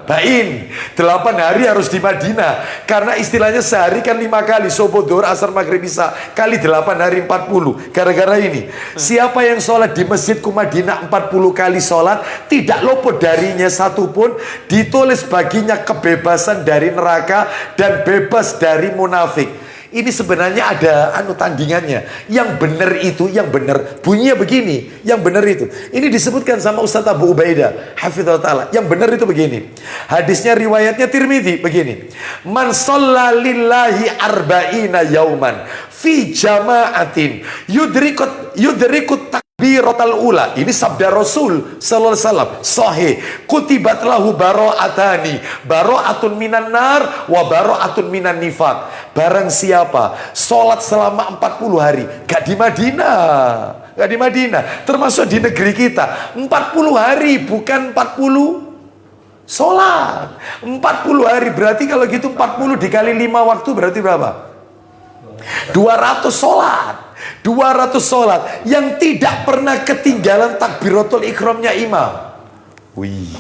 Bain 8 hari harus di Madinah. Karena istilahnya sehari kan 5 kali, subuh, dhuhr, asar, maghrib, isya, kali 8 hari 40. Gara-gara ini siapa yang sholat di Masjidku Madinah 40 kali sholat, tidak luput darinya satupun, ditulis baginya kebebasan dari neraka dan bebas dari munafik. Ini sebenarnya ada tandingannya. Yang benar itu, yang benar bunyinya begini. Yang benar itu. Ini disebutkan sama Ustadz Abu Ubaidah hafizahullah ta'ala. Yang benar itu begini. Hadisnya riwayatnya Tirmidzi begini. Man shalla lillahi arba'ina yauman fi jama'atin yudrikut takbiratul ula. Ini sabda Rasul sallallahu alaihi wasallam sahih. Kutibat lahu bara'atani, bara'atun minan nar wa bara'atun minan nifaq. Barang siapa sholat selama 40 hari gak di Madinah, termasuk di negeri kita 40 hari, bukan 40 sholat 40 hari, berarti kalau gitu 40 dikali 5 waktu berarti berapa? 200 sholat. 200 sholat yang tidak pernah ketinggalan takbiratul ikramnya imam. Wih,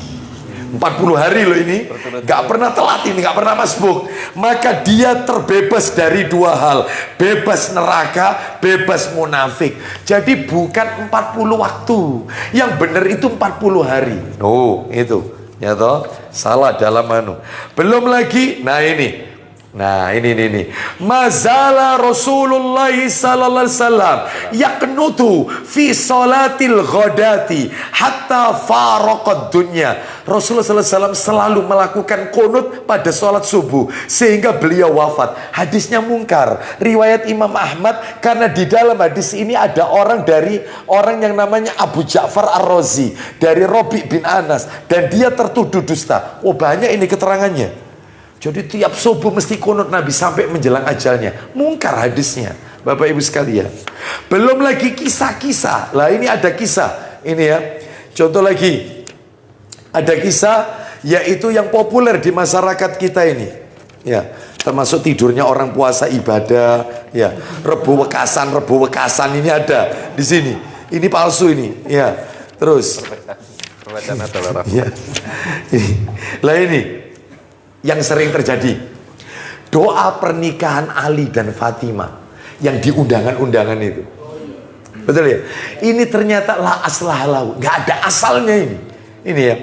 40 hari loh ini, gak pernah telat ini, gak pernah masbuk. Maka dia terbebas dari dua hal, bebas neraka, bebas munafik. Jadi bukan 40 waktu, yang benar itu 40 hari. Oh itu, ya toh, salah dalam anu. Belum lagi, nah ini. Nah ini mazala Rasulullah sallallahu alaihi wasallam yaqnutu fi salatil ghadati hatta faraqad dunya. Rasulullah sallallahu alaihi wasallam selalu melakukan qunut pada salat subuh sehingga beliau wafat. Hadisnya mungkar, riwayat Imam Ahmad, karena di dalam hadis ini ada orang yang namanya Abu Ja'far Ar-Razi dari Robi bin Anas, dan dia tertuduh dusta. Oh banyak ini keterangannya. Jadi tiap subuh mesti kunut Nabi sampai menjelang ajalnya. Mungkar hadisnya, Bapak Ibu sekalian. Belum lagi kisah-kisah. Lah ini ada kisah. Ini ya. Contoh lagi. Ada kisah yaitu yang populer di masyarakat kita ini. Ya, termasuk tidurnya orang puasa ibadah, ya. Rebu wekasan ini ada di sini. Ini palsu ini, ya. Terus ya. Lah ini yang sering terjadi, doa pernikahan Ali dan Fatimah yang di undangan-undangan itu, betul ya? Ini ternyata la aslah lahu, nggak ada asalnya ini. Ini ya,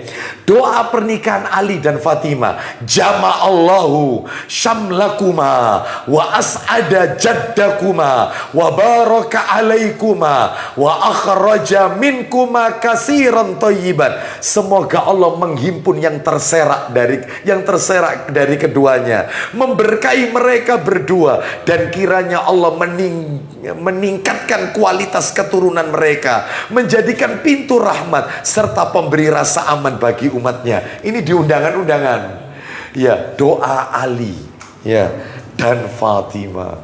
doa pernikahan Ali dan Fatimah, jama'allahu syamlakuma wa as'ada jaddakuma wa baraka alaikuma wa akhraja minkuma kasiran thayyiban. Semoga Allah menghimpun yang terserak dari keduanya, memberkahi mereka berdua, dan kiranya Allah meningkatkan kualitas keturunan mereka, menjadikan pintu rahmat serta pemberi rasa aman bagi umatnya. Ini di undangan-undangan. Ya, doa Ali, ya, dan Fatimah.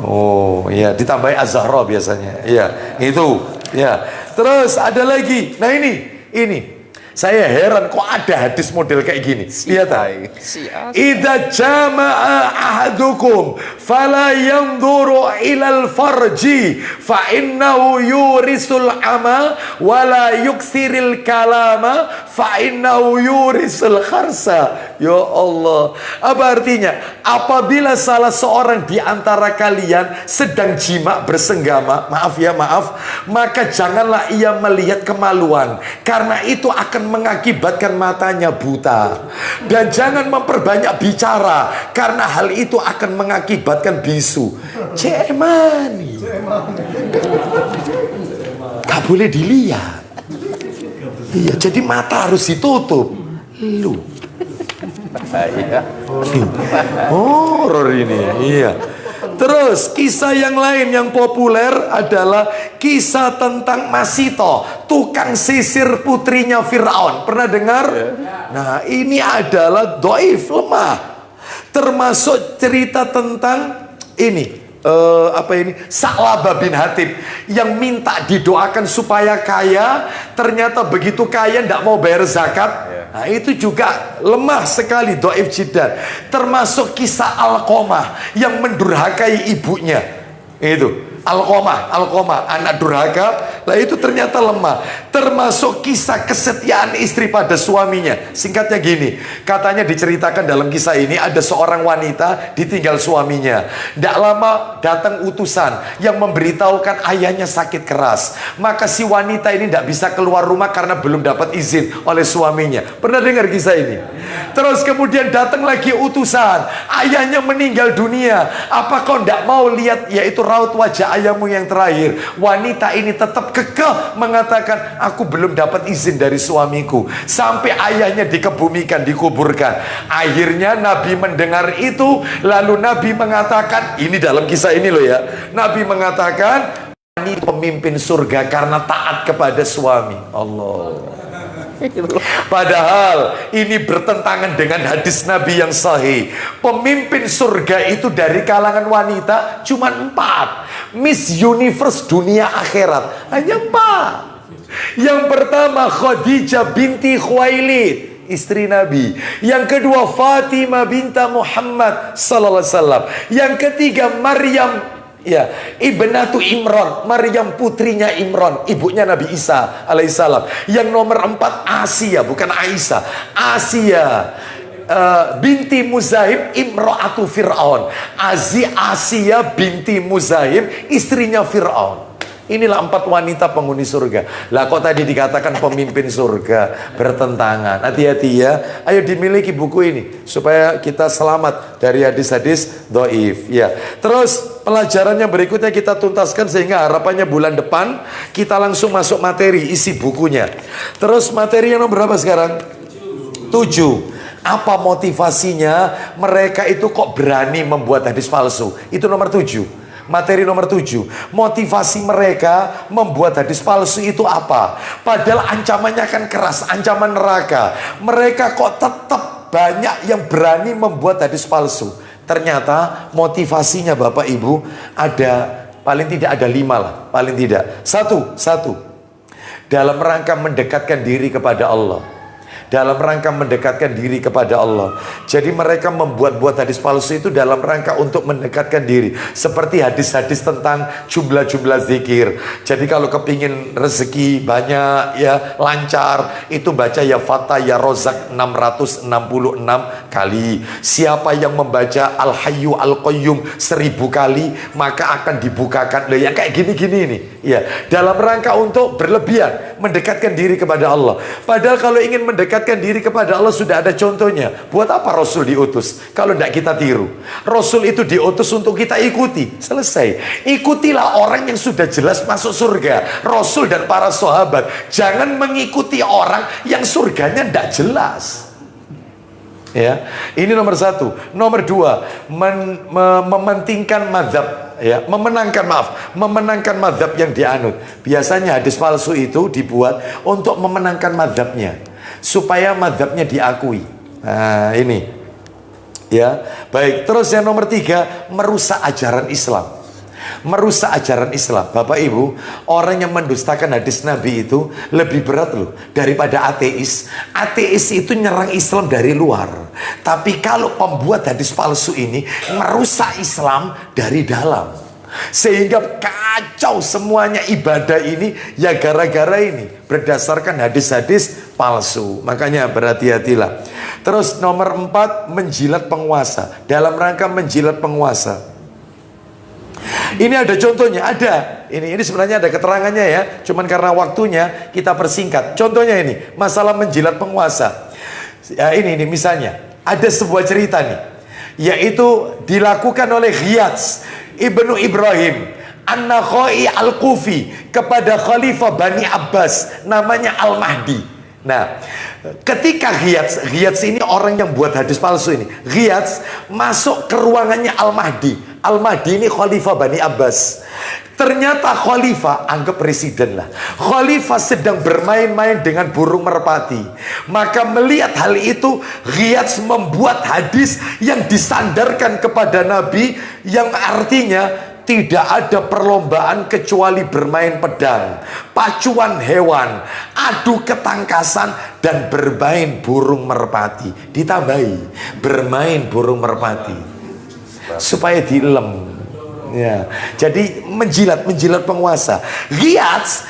Oh, ya, ditambahi Az-Zahra biasanya. Ya, itu. Ya. Terus ada lagi. Nah ini. Saya heran kok ada hadis model kayak gini. Lihat idza jama'a ahadukum fala yanzuru ilal farji fa innahu yurisul ama wala yuksiril kalama fa innahu yurisul kharsa. Ya Allah. Apa artinya? Apabila salah seorang di antara kalian sedang jima bersenggama, maaf, maka janganlah ia melihat kemaluan, karena itu akan mengakibatkan matanya buta. Dan jangan memperbanyak bicara, karena hal itu akan mengakibatkan bisu. Cemani. Gak boleh dilihat. Iya, jadi mata harus ditutup. Lu. Horor ini. Iya. Terus kisah yang lain yang populer adalah kisah tentang Masito, tukang sisir putrinya Fir'aun. Pernah dengar? Nah, ini adalah dhaif, lemah. Termasuk cerita tentang ini, Sa'labah bin Hatib yang minta didoakan supaya kaya, ternyata begitu kaya tidak mau bayar zakat. Nah, itu juga lemah sekali, dhaif jiddan. Termasuk kisah Alqamah yang mendurhakai ibunya. Itu Alqamah, anak durhaka. Lah itu ternyata lemah. Termasuk kisah kesetiaan istri pada suaminya. Singkatnya gini, katanya diceritakan dalam kisah ini ada seorang wanita ditinggal suaminya. Tidak lama datang utusan yang memberitahukan ayahnya sakit keras. Maka si wanita ini tidak bisa keluar rumah karena belum dapat izin oleh suaminya. Pernah dengar kisah ini? Terus kemudian datang lagi utusan, ayahnya meninggal dunia. Apa kau tidak mau lihat yaitu raut wajah ayahmu yang terakhir? Wanita ini tetap kekeh mengatakan, aku belum dapat izin dari suamiku. Sampai ayahnya dikebumikan, dikuburkan. Akhirnya Nabi mendengar itu, lalu Nabi mengatakan, ini dalam kisah ini loh ya, Nabi mengatakan, ini pemimpin surga karena taat kepada suami. Allah. Padahal ini bertentangan dengan hadis Nabi yang sahih. Pemimpin surga itu dari kalangan wanita cuma 4. Miss Universe dunia akhirat hanya 4. Yang pertama Khadijah binti Khuwailid, istri Nabi. Yang kedua Fatimah binta Muhammad sallallahu alaihi wasallam. Yang ketiga Maryam Ya, Ibnatu Imran, Maryam putrinya Imran, ibunya Nabi Isa alaihissalam. Yang nomor 4 Asia, bukan Aisyah. Asia binti Muzahim, imra'atu Fir'aun. Asia binti Muzahim, istrinya Fir'aun. Inilah 4 wanita penghuni surga. Lah kok tadi dikatakan pemimpin surga, bertentangan. Hati-hati ya. Ayo dimiliki buku ini supaya kita selamat dari hadis-hadis dhaif ya. Terus pelajarannya berikutnya kita tuntaskan sehingga harapannya bulan depan kita langsung masuk materi isi bukunya. Terus materi yang nomor berapa sekarang? 7. Apa motivasinya mereka itu kok berani membuat hadis palsu? Itu nomor 7. Materi nomor 7. Motivasi mereka membuat hadis palsu itu apa? Padahal ancamannya kan keras, ancaman neraka. Mereka kok tetap banyak yang berani membuat hadis palsu. Ternyata motivasinya Bapak Ibu ada, paling tidak ada 5 lah, paling tidak. Satu, dalam rangka mendekatkan diri kepada Allah. Dalam rangka mendekatkan diri kepada Allah. Jadi mereka membuat hadis palsu itu dalam rangka untuk mendekatkan diri. Seperti hadis-hadis tentang jumlah-jumlah zikir. Jadi kalau kepingin rezeki banyak ya, lancar, itu baca ya Fatah ya Rozak 666 kali. Siapa yang membaca Al-Hayyu Al-Qayyum 1000 kali, maka akan dibukakan. Loh ya kayak gini-gini ini ya, dalam rangka untuk berlebihan mendekatkan diri kepada Allah. Padahal kalau ingin mendekatkan diri kepada Allah sudah ada contohnya. Buat apa Rasul diutus kalau tidak kita tiru? Rasul itu diutus untuk kita ikuti. Selesai. Ikutilah orang yang sudah jelas masuk surga, Rasul dan para sahabat. Jangan mengikuti orang yang surganya tidak jelas. Ya, ini nomor 1. Nomor 2, mementingkan mazhab. Ya, memenangkan mazhab yang dianut. Biasanya hadis palsu itu dibuat untuk memenangkan mazhabnya, supaya mazhabnya diakui. Nah ini ya. Baik, terus yang nomor 3, merusak ajaran Islam. Merusak ajaran Islam. Bapak Ibu, orang yang mendustakan hadis Nabi itu lebih berat loh daripada ateis. Ateis itu nyerang Islam dari luar. Tapi kalau pembuat hadis palsu ini merusak Islam dari dalam, sehingga kacau semuanya ibadah ini ya gara-gara ini, berdasarkan hadis-hadis palsu. Makanya berhati-hatilah. Terus nomor 4, menjilat penguasa. Dalam rangka menjilat penguasa, ini ada contohnya, ada. Ini sebenarnya ada keterangannya ya. Cuman karena waktunya kita persingkat. Contohnya ini, masalah menjilat penguasa. Ya, ini misalnya ada sebuah cerita nih, yaitu dilakukan oleh Ghiyath Ibnu Ibrahim An-Nakhai Al-Kufi kepada Khalifah Bani Abbas, namanya Al-Mahdi. Nah, ketika Ghiyath ini orang yang buat hadis palsu ini, Ghiyath masuk ke ruangannya Al-Mahdi. Al-Mahdi ini Khalifah Bani Abbas. Ternyata Khalifah, anggap presiden lah, Khalifah sedang bermain-main dengan burung merpati. Maka melihat hal itu, Ghiyath membuat hadis yang disandarkan kepada Nabi, yang artinya tidak ada perlombaan kecuali bermain pedang, pacuan hewan, adu ketangkasan, dan bermain burung merpati. Ditambahi bermain burung merpati supaya dilem. Ya, jadi menjilat penguasa. Ghiyath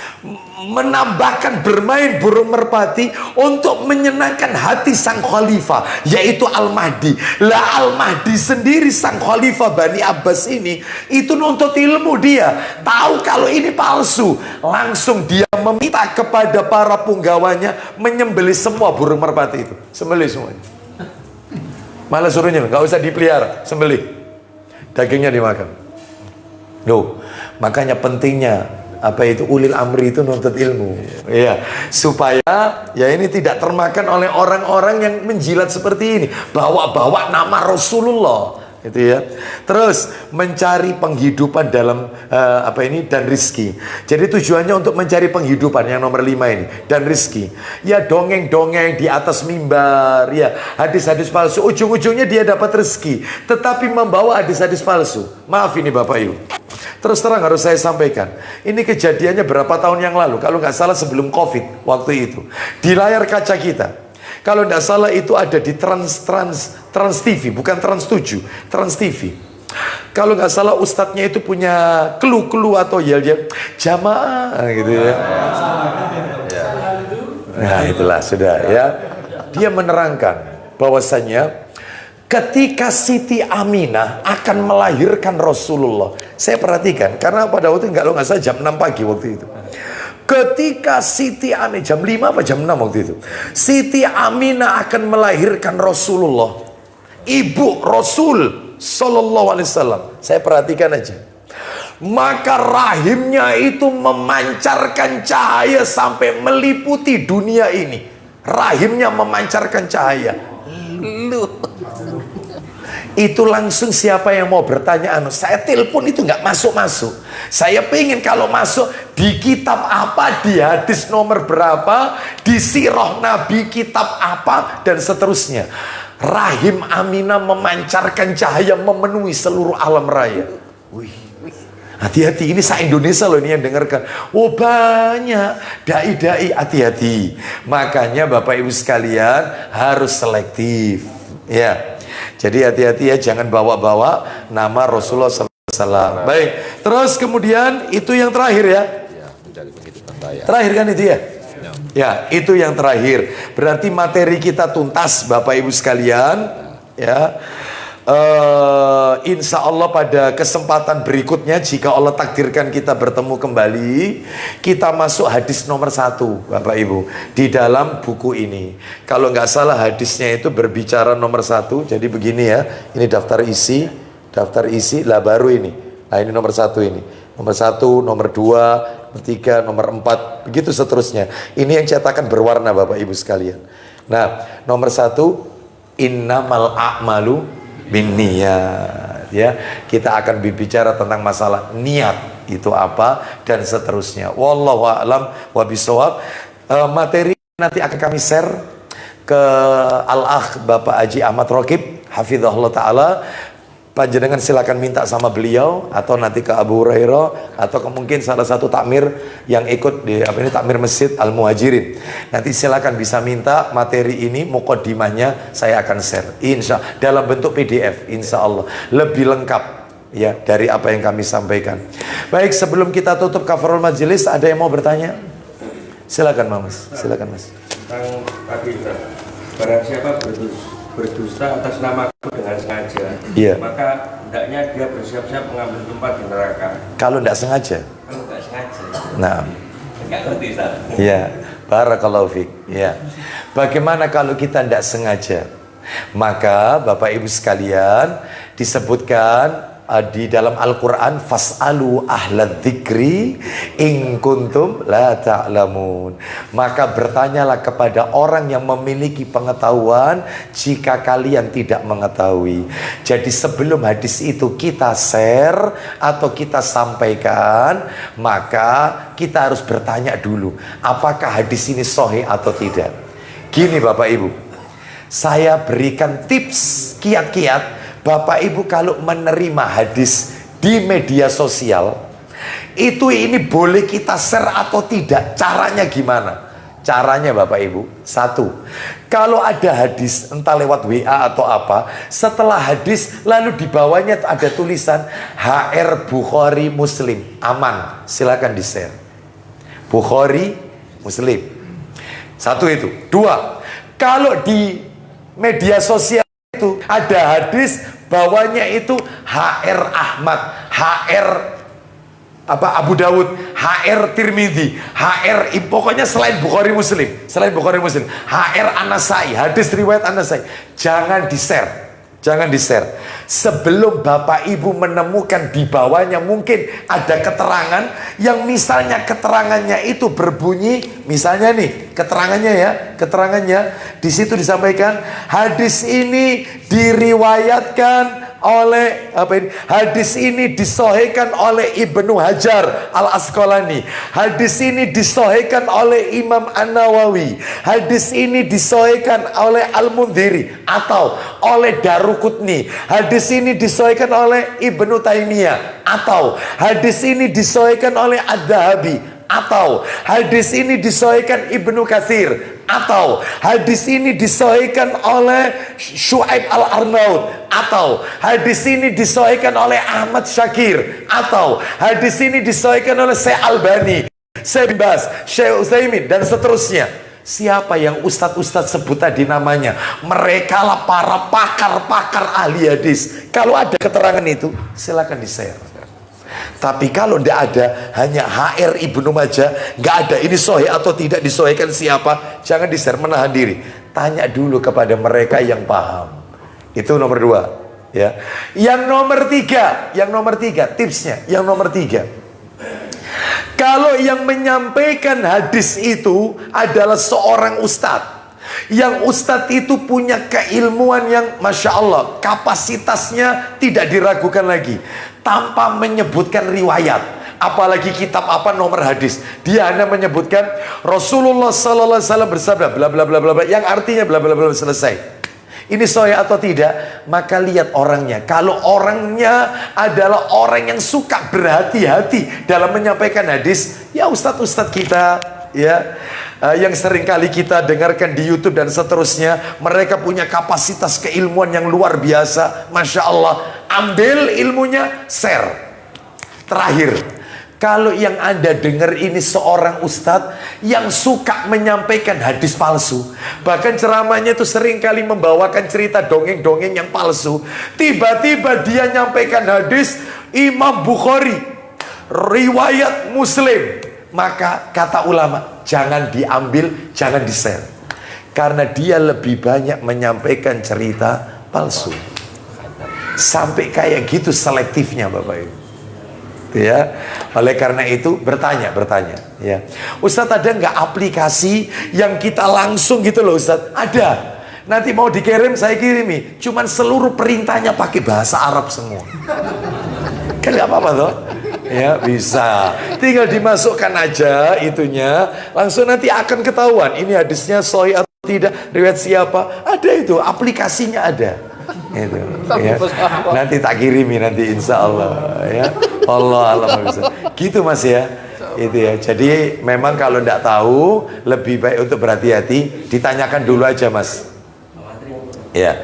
menambahkan bermain burung merpati untuk menyenangkan hati sang khalifah, yaitu Al-Mahdi. Lah Al-Mahdi sendiri, sang khalifah Bani Abbas ini, itu nuntut ilmu, dia tahu kalau ini palsu. Langsung dia meminta kepada para punggawanya menyembelih semua burung merpati itu, sembelih semuanya. Malah suruhnya nggak usah dipelihara, sembelih, dagingnya dimakan. Loh, makanya pentingnya ulil amri itu nuntut ilmu ya, supaya ya ini tidak termakan oleh orang-orang yang menjilat seperti ini, bawa-bawa nama Rasulullah gitu ya. Terus mencari penghidupan dalam dan rizki. Jadi tujuannya untuk mencari penghidupan, yang nomor 5 ini, dan rizki. Ya dongeng-dongeng di atas mimbar ya, hadis-hadis palsu, ujung-ujungnya dia dapat rezeki, tetapi membawa hadis-hadis palsu. Maaf ini Bapak Ibu, terus terang harus saya sampaikan, ini kejadiannya berapa tahun yang lalu, kalau nggak salah sebelum Covid waktu itu. Di layar kaca kita, kalau nggak salah itu ada di Trans TV, bukan Trans 7, Trans TV. Kalau nggak salah ustadznya itu punya clue atau yel-yel jamaah gitu ya. Nah itulah sudah ya. Dia menerangkan bahwasanya ketika Siti Aminah akan melahirkan Rasulullah, saya perhatikan karena pada waktu nggak salah jam 6 pagi waktu itu. Ketika Siti Aminah jam 5 apa jam 6 waktu itu, Siti Aminah akan melahirkan Rasulullah, ibu Rasul Sallallahu Alaihi Wasallam. Saya perhatikan aja. Maka rahimnya itu memancarkan cahaya sampai meliputi dunia ini. Rahimnya memancarkan cahaya. Itu langsung siapa yang mau bertanya, saya telepon itu nggak masuk. Saya pengen kalau masuk di kitab apa, di hadis nomor berapa, di sirah Nabi kitab apa, dan seterusnya. Rahim Aminah memancarkan cahaya memenuhi seluruh alam raya. Wih, hati-hati, ini se-Indonesia loh ini yang dengarkan. Oh banyak dai-dai, hati-hati. Makanya Bapak Ibu sekalian harus selektif. Ya, jadi hati-hati ya, jangan bawa-bawa nama Rasulullah SAW. Baik, terus kemudian itu yang terakhir ya. Terakhir kan itu ya. Ya, itu yang terakhir. Berarti materi kita tuntas Bapak Ibu sekalian. Ya, insya Allah pada kesempatan berikutnya, jika Allah takdirkan kita bertemu kembali, kita masuk hadis nomor 1 Bapak Ibu di dalam buku ini. Kalau nggak salah hadisnya itu berbicara nomor 1. Jadi begini ya, ini daftar isi lah baru ini. Nah ini nomor 1 ini. Nomor 1, nomor 2, nomor 3, nomor 4, begitu seterusnya. Ini yang cetakan berwarna Bapak Ibu sekalian. Nah, nomor 1, innamal a'malu binniyat. Ya, kita akan berbicara tentang masalah niat itu apa dan seterusnya. Wallahu a'lam wa bishawab. Materi nanti akan kami share ke Al-Akh Bapak Haji Ahmad Raqib hafizahullah taala. Panjenengan silakan minta sama beliau atau nanti ke Abu Hurairah atau mungkin salah satu takmir yang ikut di takmir Masjid Al Muhajirin. Nanti silakan bisa minta materi ini, muqaddimahnya saya akan share insya dalam bentuk PDF, insya Allah lebih lengkap ya dari apa yang kami sampaikan. Baik, sebelum kita tutup kafarul majelis, ada yang mau bertanya? Silakan Mas, silakan Mas. Tentang tadi barang siapa berdusta atas nama dengan sengaja, maka hendaknya dia bersiap-siap mengambil tempat di neraka. Kalau tidak sengaja. Nah, enggak ngerti Ustaz. Ya, barakallahu fiik. Ya. Bagaimana kalau kita tidak sengaja? Maka Bapak Ibu sekalian disebutkan di dalam Al-Quran, fas'alu ahlad dzikri in kuntum la ta'lamun. Maka bertanyalah kepada orang yang memiliki pengetahuan jika kalian tidak mengetahui. Jadi sebelum hadis itu kita share atau kita sampaikan, maka kita harus bertanya dulu, apakah hadis ini sahih atau tidak. Gini Bapak Ibu, saya berikan tips kiat-kiat. Bapak Ibu kalau menerima hadis di media sosial, itu ini boleh kita share atau tidak. Caranya gimana? Caranya Bapak Ibu, 1, kalau ada hadis entah lewat WA atau apa, setelah hadis lalu di bawahnya ada tulisan HR Bukhari Muslim, aman, silakan di share. Bukhari Muslim. 1 itu. 2, kalau di media sosial itu ada hadis bawahnya itu HR Ahmad, HR Abu Dawud, HR Tirmidzi, HR pokoknya selain Bukhari Muslim, HR An-Nasai, hadis riwayat An-Nasai, jangan di-share sebelum Bapak Ibu menemukan di bawahnya mungkin ada keterangan yang misalnya keterangannya itu berbunyi, misalnya nih keterangannya di situ disampaikan hadis ini diriwayatkan oleh hadis ini disahihkan oleh Ibnu Hajar Al-Asqalani, hadis ini disahihkan oleh Imam An-Nawawi, hadis ini disahihkan oleh Al-Mundhiri atau oleh Daruqutni, hadis ini disahihkan oleh Ibnu Taimiyah atau hadis ini disahihkan oleh Ad-Dhahabi atau hadis ini disahihkan Ibnu Katsir atau hadis ini disahihkan oleh Syuaib Al-Arnaud, atau hadis ini disahihkan oleh Ahmad Syakir, atau hadis ini disahihkan oleh Syekh Albani, Syekh Bas, Syekh Utsaimin, dan seterusnya. Siapa yang ustadz-ustadz sebut tadi namanya? Mereka lah para pakar-pakar ahli hadis. Kalau ada keterangan itu, silakan di-share. Tapi kalau tidak ada, hanya HR Ibnu Majah, nggak ada ini sahih atau tidak disahihkan siapa, jangan di-share, menahan diri. Tanya dulu kepada mereka yang paham. Itu nomor 2. Ya. Yang nomor tiga, tipsnya. Yang nomor 3. Kalau yang menyampaikan hadis itu adalah seorang ustadz, yang ustadz itu punya keilmuan yang Masya Allah, kapasitasnya tidak diragukan lagi, tanpa menyebutkan riwayat, apalagi kitab apa nomor hadis, dia hanya menyebutkan Rasulullah Sallallahu Alaihi Wasallam bersabda bla bla bla bla, yang artinya bla bla bla, selesai. Ini sahih atau tidak? Maka lihat orangnya. Kalau orangnya adalah orang yang suka berhati-hati dalam menyampaikan hadis, ya ustadz-ustadz kita, ya, yang sering kali kita dengarkan di YouTube dan seterusnya, mereka punya kapasitas keilmuan yang luar biasa, Masya Allah. Ambil ilmunya, share. Terakhir, kalau yang Anda dengar ini seorang ustadz yang suka menyampaikan hadis palsu, bahkan ceramahnya itu sering kali membawakan cerita dongeng-dongeng yang palsu, tiba-tiba dia nyampaikan hadis Imam Bukhari, riwayat Muslim, maka kata ulama, jangan diambil, jangan di-share, karena dia lebih banyak menyampaikan cerita palsu. Sampai kayak gitu selektifnya Bapak Ibu. Ya, oleh karena itu bertanya, ya, Ustadz ada nggak aplikasi yang kita langsung gitu loh Ustadz? Ada. Nanti mau dikirim saya kirimi. Cuman seluruh perintahnya pakai bahasa Arab semua. Kan nggak apa-apa toh? Ya bisa. Tinggal dimasukkan aja itunya, langsung nanti akan ketahuan ini hadisnya sahih atau tidak, riwayat siapa. Ada itu, aplikasinya ada. Itu, ya. Nanti tak kirimi nanti insya Allah, ya. Allah bisa. Gitu Mas ya. Itu ya. Jadi memang kalau tidak tahu, lebih baik untuk berhati-hati, ditanyakan dulu aja Mas. Ya.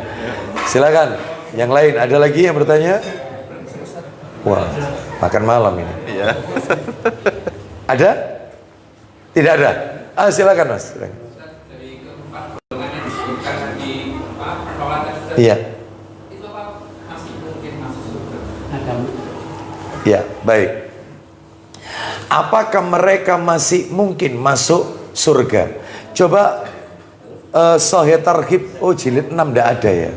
Silakan. Yang lain ada lagi yang bertanya? Wah, makan malam ini. Iya. Ada? Tidak ada. Silakan Mas. Silakan. Iya. Ya, baik. Apakah mereka masih mungkin masuk surga? Coba Sahih Targhib, jilid 6 tidak ada ya.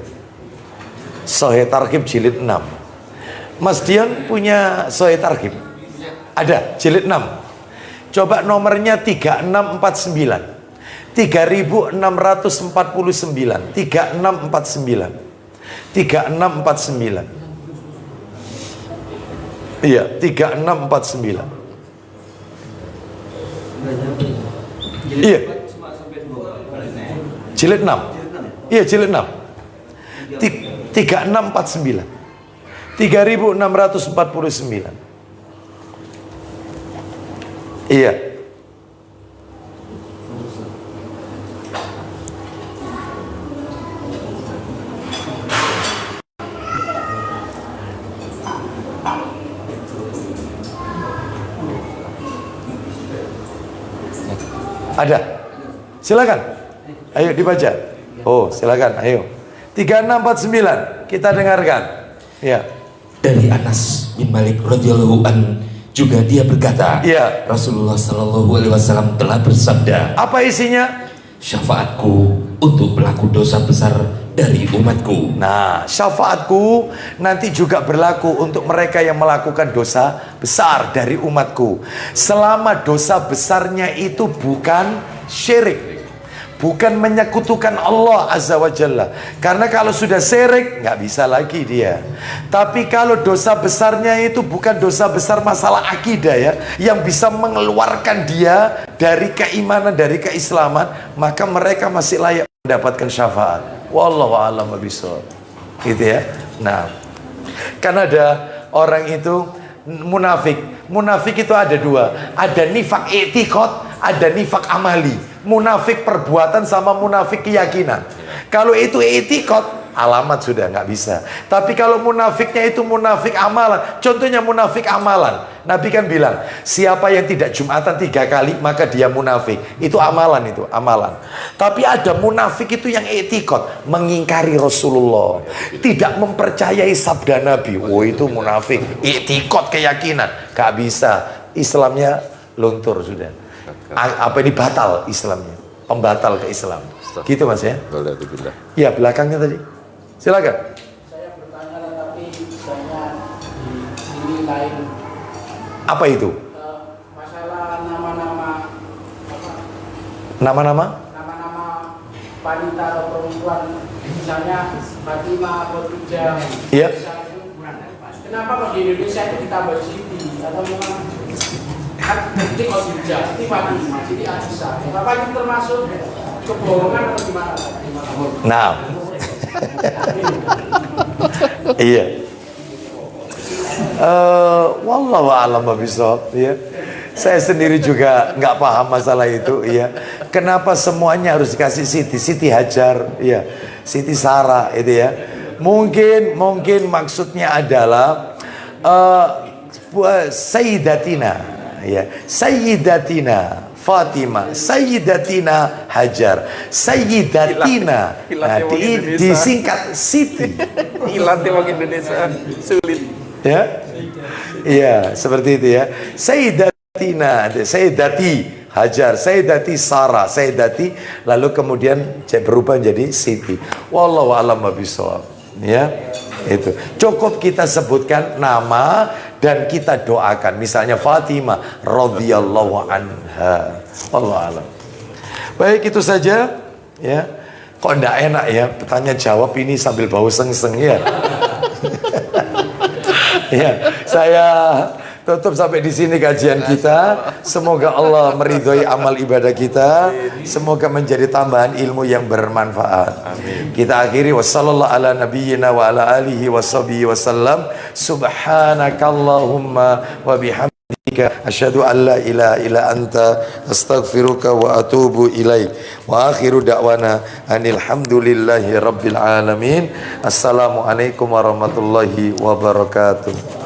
Sahih Targhib jilid 6. Mas Dian punya Sahih Targhib? Ada, jilid 6. Coba nomornya 3649. 3649. 3649. 3649. Iya, 3649. Iya. Jilid 6. Iya, jilid 6. 3649. 3649. Iya. Ada. Silakan. Ayo dibaca. Oh, silakan. Ayo. 3649. Kita dengarkan. Ya. Dari Anas bin Malik radhiyallahu an juga dia berkata, ya, Rasulullah sallallahu alaihi wasallam telah bersabda. Apa isinya? Syafaatku untuk pelaku dosa besar dari umatku. Nah, syafaatku nanti juga berlaku untuk mereka yang melakukan dosa besar dari umatku, selama dosa besarnya itu bukan syirik, bukan menyekutukan Allah Azza wa Jalla. Karena kalau sudah syirik nggak bisa lagi dia. Tapi kalau dosa besarnya itu bukan dosa besar masalah akidah ya, yang bisa mengeluarkan dia dari keimanan, dari keislaman, maka mereka masih layak mendapatkan syafaat. Wallahu a'lam bishawab. Gitu ya. Nah, kan ada orang itu munafik. Munafik itu ada dua. Ada nifak i'tiqad, ada nifak amali, munafik perbuatan sama munafik keyakinan. Kalau itu etikot, alamat sudah nggak bisa. Tapi kalau munafiknya itu munafik amalan, contohnya munafik amalan, Nabi kan bilang, siapa yang tidak Jumatan 3 kali maka dia munafik. Itu amalan, itu amalan. Tapi ada munafik itu yang etikot, mengingkari Rasulullah, tidak mempercayai sabda Nabi. Oh, itu munafik, etikot keyakinan, nggak bisa. Islamnya luntur sudah. Apa ini, batal Islamnya, pembatal ke Islam. Gitu Mas ya. Ya, belakangnya tadi. Silakan. Saya bertanya tapi banyak di sini lain. Apa itu? Masalah nama-nama Nama-nama wanita atau perempuan, misalnya Fatimah atau Khadijah. Iya. Kenapa kok di Indonesia itu ditambah Siti atau memang Siti Khadijah, Siti Fatimah, Siti Aisyah? Kenapa itu termasuk kebohongan atau gimana? Nah. Iya. Wallahu a'lam bishawab. Iya. Saya sendiri juga nggak paham masalah itu. Iya. Kenapa semuanya harus dikasih Siti? Siti Hajar, iya. Siti Sarah, itu ya. Mungkin maksudnya adalah Sayyidatina, ya. Sayyidatina Fatimah, Sayyidatina Hajar, Sayyidatina, nah, disingkat Siti. Hilatnya orang Indonesia sulit. Ya, iya seperti itu ya. Sayyidatina, Sayyidati Hajar, Sayyidati Sarah, Sayyidati, lalu kemudian berubah menjadi Siti. Wallahu a'lam bishawab. Ya, itu cukup kita sebutkan nama dan kita doakan, misalnya Fatimah radhiyallahu anha. Wallahu a'lam. Baik, itu saja ya. Kok enggak enak ya tanya jawab ini sambil bau sengseng ya. Ya, saya tutup sampai di sini kajian kita. Semoga Allah meridhoi amal ibadah kita. Semoga menjadi tambahan ilmu yang bermanfaat. Amin. Kita akhiri wassallallahu ala nabiyyina wa ala alihi washabihi wasallam. Subhanakallahumma wa bihamdika asyhadu an la ilaha illa anta astaghfiruka wa atubu ilaik. Wa akhiru da'wana anil hamdulillahi rabbil alamin. Assalamualaikum warahmatullahi wabarakatuh.